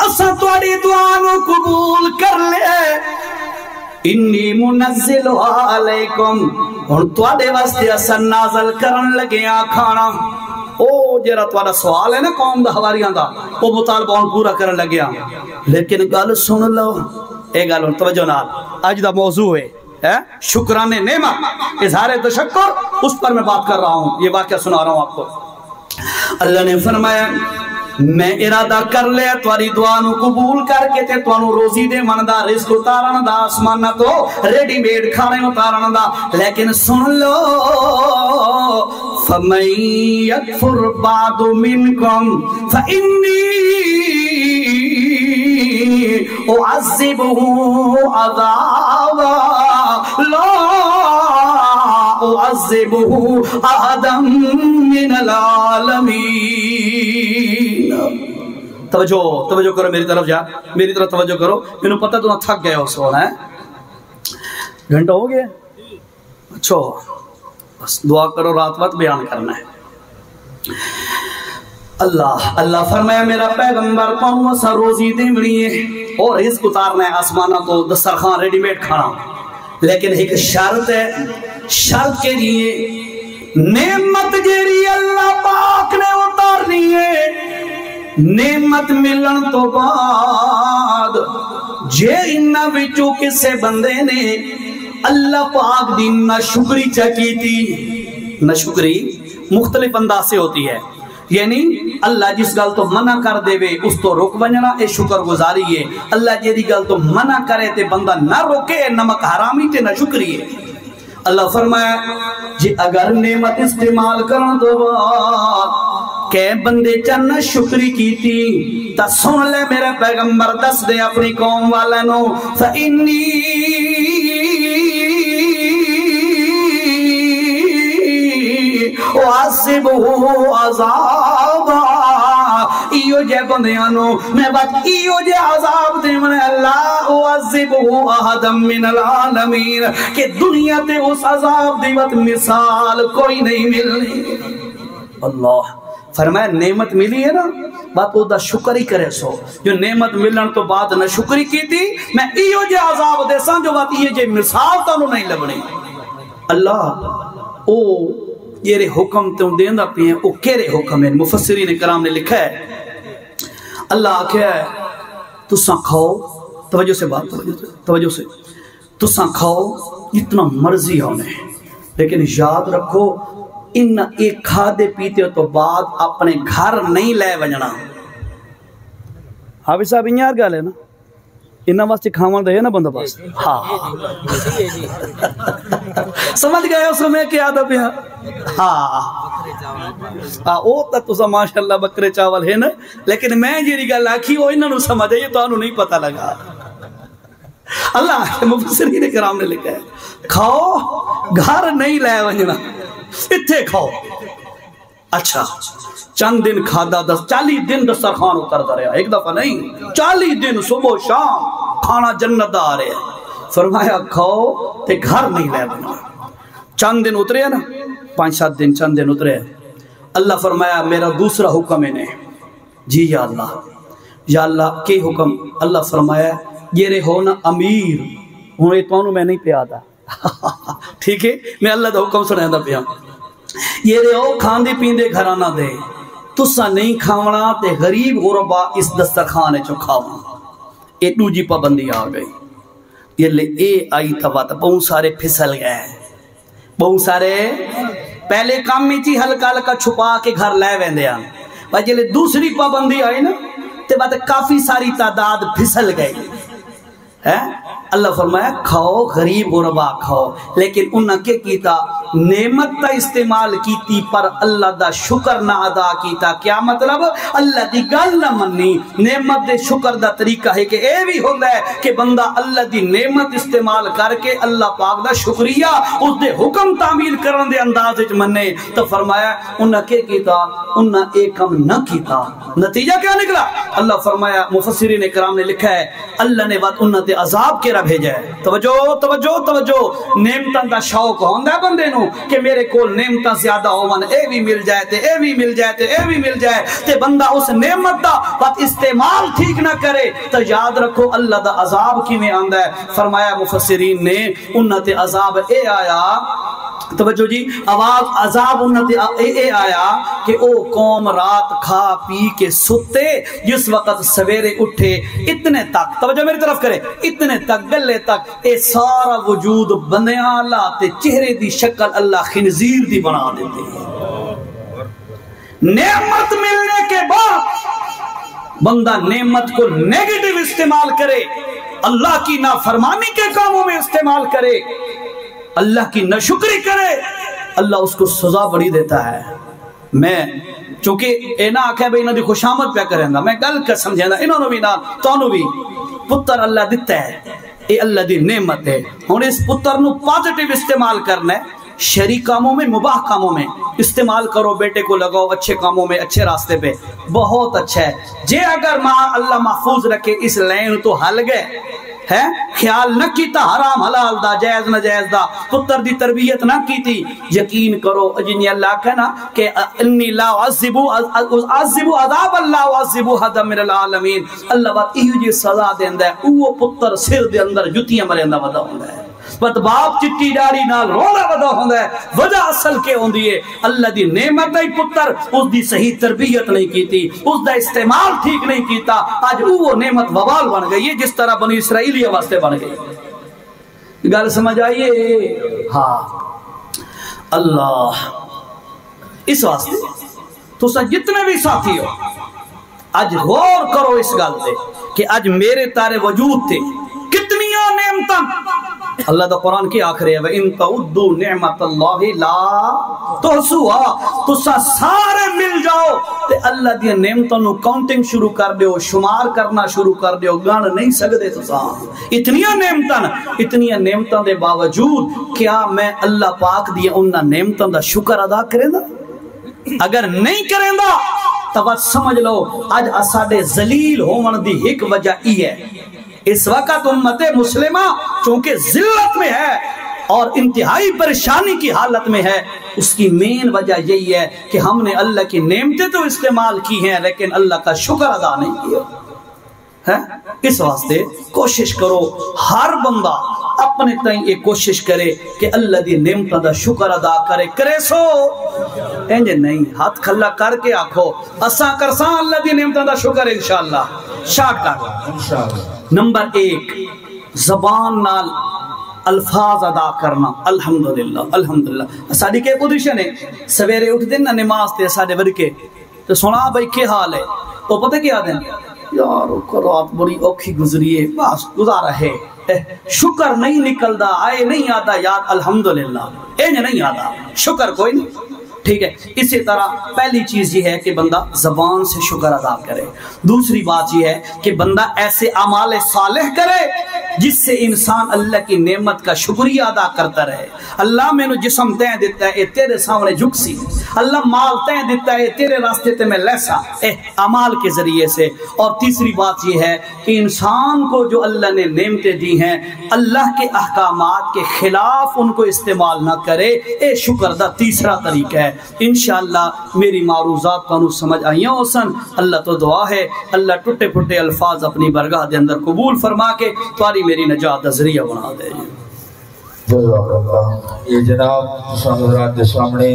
اسا تواڈی دعا نو قبول کر لے انی منزل علیکم ہن تواڈے واسطے اسا نازل کرن لگے آ کھانا او جڑا تواڈا سوال ہے نا قوم دا حواریاں دا او مطالبہ ہن پورا کرن لگیا لیکن گل سن لو اے گل توجہ نال اج دا موضوع ہے شکرانے نعمت اظہار تشکر اس پر میں بات کر رہا ہوں یہ واقعہ سنا رہا ہوں آپ کو اللہ نے فرمایا میں ارادہ کر لیا تواری دعا نو قبول کر کے تے توانو روزی دے من دا رزق اتارن دا آسمان نہ تو ریڈی میڈ کھانے اتارن دا لیکن سن لو فَمَن يَكْفُرْ بَعْدُ مِنْكُمْ فَإِنِّي أُعَذِّبُهُ عَذَابًا لَا أُعَذِّبُهُ أَحَدًا مِنَ الْعَالَمِينَ توجہ کرو میری طرف جا میری طرف توجہ کرو انہوں پتہ تو نہ تھک گئے ہو سونا ہے گھنٹہ ہو گیا اچھا بس دعا کرو رات وقت بیان کرنا ہے اللہ فرمایا میرا پیغمبر کون سا روزی دیمنی ہے اور رزق اتارنا ہے آسمانہ تو دسترخوان ریڈی میڈ کھانا لیکن ایک شرط ہے شرط کے لیے نعمت جیری اللہ پاک نے اتارنی ہے نعمت ملن تو بعد جے انہا وچوں کسے بندے نے اللہ پاک دی ناشکری چکی تھی ناشکری مختلف انداز سے ہوتی ہے یعنی اللہ جس گل تو منع کر دے وے اس تو روک بننا اے شکر گزاری ہے اللہ جیدی گل تو منع کرے تے بندہ نہ روکے نمک حرامی تے نہ شکری ہے اللہ فرمایا جی اگر نعمت استعمال کرن تو بعد کہ بندے چند شکری کی تھی تا سن لے میرے پیغمبر دس دے اپنی قوم والنو فَإِنِّي وَعَذِّبُهُ عَذَابًا ایو جے بندیانو میں بات ایو جے عذاب دے من اللہ وَعَذِّبُهُ أَحَدًا مِنَ الْعَالَمِينَ کہ دنیا تے اس عذاب دیوت مثال کوئی نہیں ملنی اللہ فرمایا نعمت ملی ہے نا بات او دا شکر ہی کرے سو جو نعمت ملن تو بعد نہ شکری کی تھی میں ایو جے عذاب دے سان جو بات یہ جے مثال تانو نہیں لبنی اللہ او یہ حکم تم دیندہ پی ہیں او کیرے حکم ہے مفسرین کرام نے لکھا ہے اللہ آکھیا ہے تساں کھاؤ توجہ سے بات توجہ سے تساں کھاؤ اتنا مرضی ہونے لیکن یاد رکھو ان ایک کھادے پیتے تو بعد اپنے گھر نہیں لے ونجنا حافظ صاحب انہی گل ہے نا انہاں واسطے کھاون دے نا بندہ پاس ہاں سمجھ گئے اس میں کیا دا پیا ہاں او تا تسا ماشاءاللہ بکرے چاول ہے نا لیکن میں جیری گل آکھی وہ انہاں نو سمجھ ہے یہ تو انہوں نہیں پتہ لگا اللہ مفسرین کرام نے لکھا ہے کھاؤ گھر نہیں لے ونجنا اتھے کھاؤ اچھا چند دن کھادا 40 دن دسترخوان اترتا رہا ایک دفعہ نہیں 40 دن صبح شام کھانا جنت دا آ رہے ہیں فرمایا کھاؤ تے گھر نہیں لے بنا چند دن اترے نا 5-7 دن چند دن اترے اللہ فرمایا میرا دوسرا حکم ہے جی یا اللہ کے حکم اللہ فرمایا یہ رہے ہو نا امیر ہوں یہ تو میں نہیں پیا دا ٹھیک ہے میں اللہ دا حکم سنے دا پیا یہ رہے ہو کھاندے پیندے گھرانہ دے تسا نہیں کھاونا تے غریب غربا اس دسترخانے چو کھاونا یہ دوجی پابندی آ گئی یہ لے اے آئی تھا بہت سارے پھسل گئے بہت سارے پہلے کام میں تھی ہلکا ہلکا چھپا کے گھر لے ویندے آن باقی لے دوسری پابندی آئی نا تے بات کافی ساری تعداد پھسل گئی اللہ فرمایا کھاؤ غریب غربا کھاؤ لیکن انہاں کے کیتا نعمت تا استعمال کیتی پر اللہ دا شکر نہ ادا کیتا کیا مطلب اللہ دی گل نہ منی نعمت دے شکر دا طریقہ ہے کہ اے بھی ہوتا ہے کہ بندہ اللہ دی نعمت استعمال کر کے اللہ پاک دا شکریہ اس دے حکم تعمیل کرن دے انداز وچ منے تو فرمایا انہاں کے کیتا انہاں ایک کم نہ کیتا نتیجہ کیا نکلا اللہ فرمایا مفسرین کرام نے لکھا ہے اللہ نے بات انہاں تے عذاب کے کیڑا بھیجا ہے. توجہ توجہ توجہ. نعمتاں دا شوق ہوندا ہے بندے نو کہ میرے کول نعمتاں زیادہ ہون, اے بھی مل جائے تے اے بھی مل جائے تے اے بھی مل جائے, تے بندہ اس نعمت دا وقت استعمال ٹھیک نہ کرے تو یاد رکھو اللہ دا عذاب کیویں آندا ہے. فرمایا مفسرین نے انہاں تے عذاب اے آیا, توجہ جی, عذاب انہاں تے اے آیا کہ او قوم رات کھا پی کے ستے, جس وقت سویرے اٹھے اتنے تک, توجہ میری طرف کرے, اتنے تک گلے تک اے سارا وجود بنیا اللہ تے چہرے دی شکل اللہ خنزیر دی بنا دیتے ہیں. نعمت ملنے کے بعد بندہ نعمت کو نیگیٹو استعمال کرے, اللہ کی نافرمانی کے کاموں میں استعمال کرے, اللہ کی ناشکری کرے, اللہ اس کو سزا بڑی دیتا ہے. میں چونکہ اے نہ آکھے بھئی انہوں دی خوشامد پہ کریں گا, میں گل کر سمجھیں گا انہوں بھی نہ تونوں بھی پتر اللہ دیتا ہے, اے اللہ دی نعمت ہے. ہوں اس پتر نو پازیٹیو استعمال کرنا ہے, شرعی کاموں میں, مباح کاموں میں استعمال کرو, بیٹے کو لگاؤ اچھے کاموں میں, اچھے راستے پہ, بہت اچھا ہے. جے اگر اللہ محفوظ رکھے اس لین تو حل گئے ہے, خیال نہ کیتا حرام حلال دا, جائز نہ جائز دا, پتر دی تربیت نہ کیتی, یقین کرو جنہی اللہ کہنا کہ انی لا عذبو عذاب اللہ عذبو حد من العالمین, اللہ بات ایو جی سزا دیندہ ہے, اوہ پتر سر دے اندر جتیاں مرندہ ودا ہوندہ ہے, بات باپ چٹی ڈاری نال رولا ودا ہوندہ ہے. وجہ اصل کے ہوندی ہے اللہ دی نعمت ہے پتر, اس دی صحیح تربیت نہیں کیتی, اس دا استعمال ٹھیک نہیں کیتا, آج وہ نعمت وبال بن گئی ہے جس طرح بنی اسرائیلی واسطے بن گئی. گل سمجھ آئیے؟ ہاں اللہ اس واسطے تو سا جتنے بھی ساتھی ہو آج غور کرو اس گل دے کہ آج میرے تارے وجود تھے کتنیاں نعمتاں. اللہ دا قرآن کی آخر ہے وَإِن تَعُدُّوا نِعْمَةَ اللَّهِ لَا تُحْصُوهَا, تو سارے مل جاؤ تے اللہ دی نعمتوں نو کاؤنٹنگ شروع کر دیو, شمار کرنا شروع کر دیو, گن نہیں سکدے تو اتنیاں نعمتاں دے باوجود کیا میں اللہ پاک دی انہاں نعمتاں دا شکر ادا کریں دا؟ اگر نہیں کریں دا تو بس سمجھ لو آج اساڈے ذلیل ہون دی ایک وجہ ای ہے. اس وقت امت مسلمہ چونکہ ذلت میں ہے اور انتہائی پریشانی کی حالت میں ہے, اس کی مین وجہ یہی ہے کہ ہم نے اللہ کی نعمتیں تو استعمال کی ہیں لیکن اللہ کا شکر ادا نہیں کیا ہے. اس واسطے کوشش کرو, ہر بندہ اپنے تائیں یہ کوشش کرے کہ اللہ دی نعمتوں دا شکر ادا کرے سو انج نہیں ہاتھ کھلا کر کے آکھو اساں کرساں اللہ دی نعمتوں دا شکر انشاءاللہ. شارٹ کٹ نمبر 1 زبان نال الفاظ ادا کرنا. الحمدللہ الحمدللہ. ساڈی کے پوزیشن ہے سویرے اٹھ دن نماز تے ساڈے ورکے تو سنا بھائی کیا حال ہے, تو پتہ کیا دیں یار رات بڑی اوکھی گزری ہے, بس گزارا ہے, شکر نہیں نکلدا, آئے نہیں آتا یاد الحمدللہ, اینج نہیں آتا شکر کوئی نہیں. ٹھیک ہے, اسی طرح پہلی چیز یہ ہے کہ بندہ زبان سے شکر ادا کرے. دوسری بات یہ ہے کہ بندہ ایسے اعمال صالح کرے جس سے انسان اللہ کی نعمت کا شکریہ ادا کرتا رہے. اللہ میں نے جسم تین دیتا ہے, اے تیرے سامنے جھکسی, اللہ مال تین دیتا ہے, تیرے راستے تے میں لیسا, اعمال کے ذریعے سے. اور تیسری بات یہ ہے کہ انسان کو جو اللہ نے نعمتیں دی ہیں اللہ کے احکامات کے خلاف ان کو استعمال نہ کرے, اے شکر دا تیسرا طریقہ ہے. انشاءاللہ میری معروضات کو سمجھ آئیاں حسن. اللہ تو دعا ہے اللہ ٹوٹے پھٹے الفاظ اپنی برگاہ دے اندر قبول فرما کے تمہاری میری نجات کا ذریعہ بنا دے. جزاک اللہ. یہ جناب حضرات کے سامنے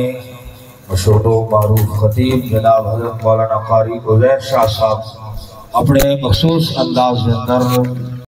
مشہور و معروف خطیب جناب حضرت مولانا قاری عزیر شاہ صاحب اپنے مخصوص انداز کے اندر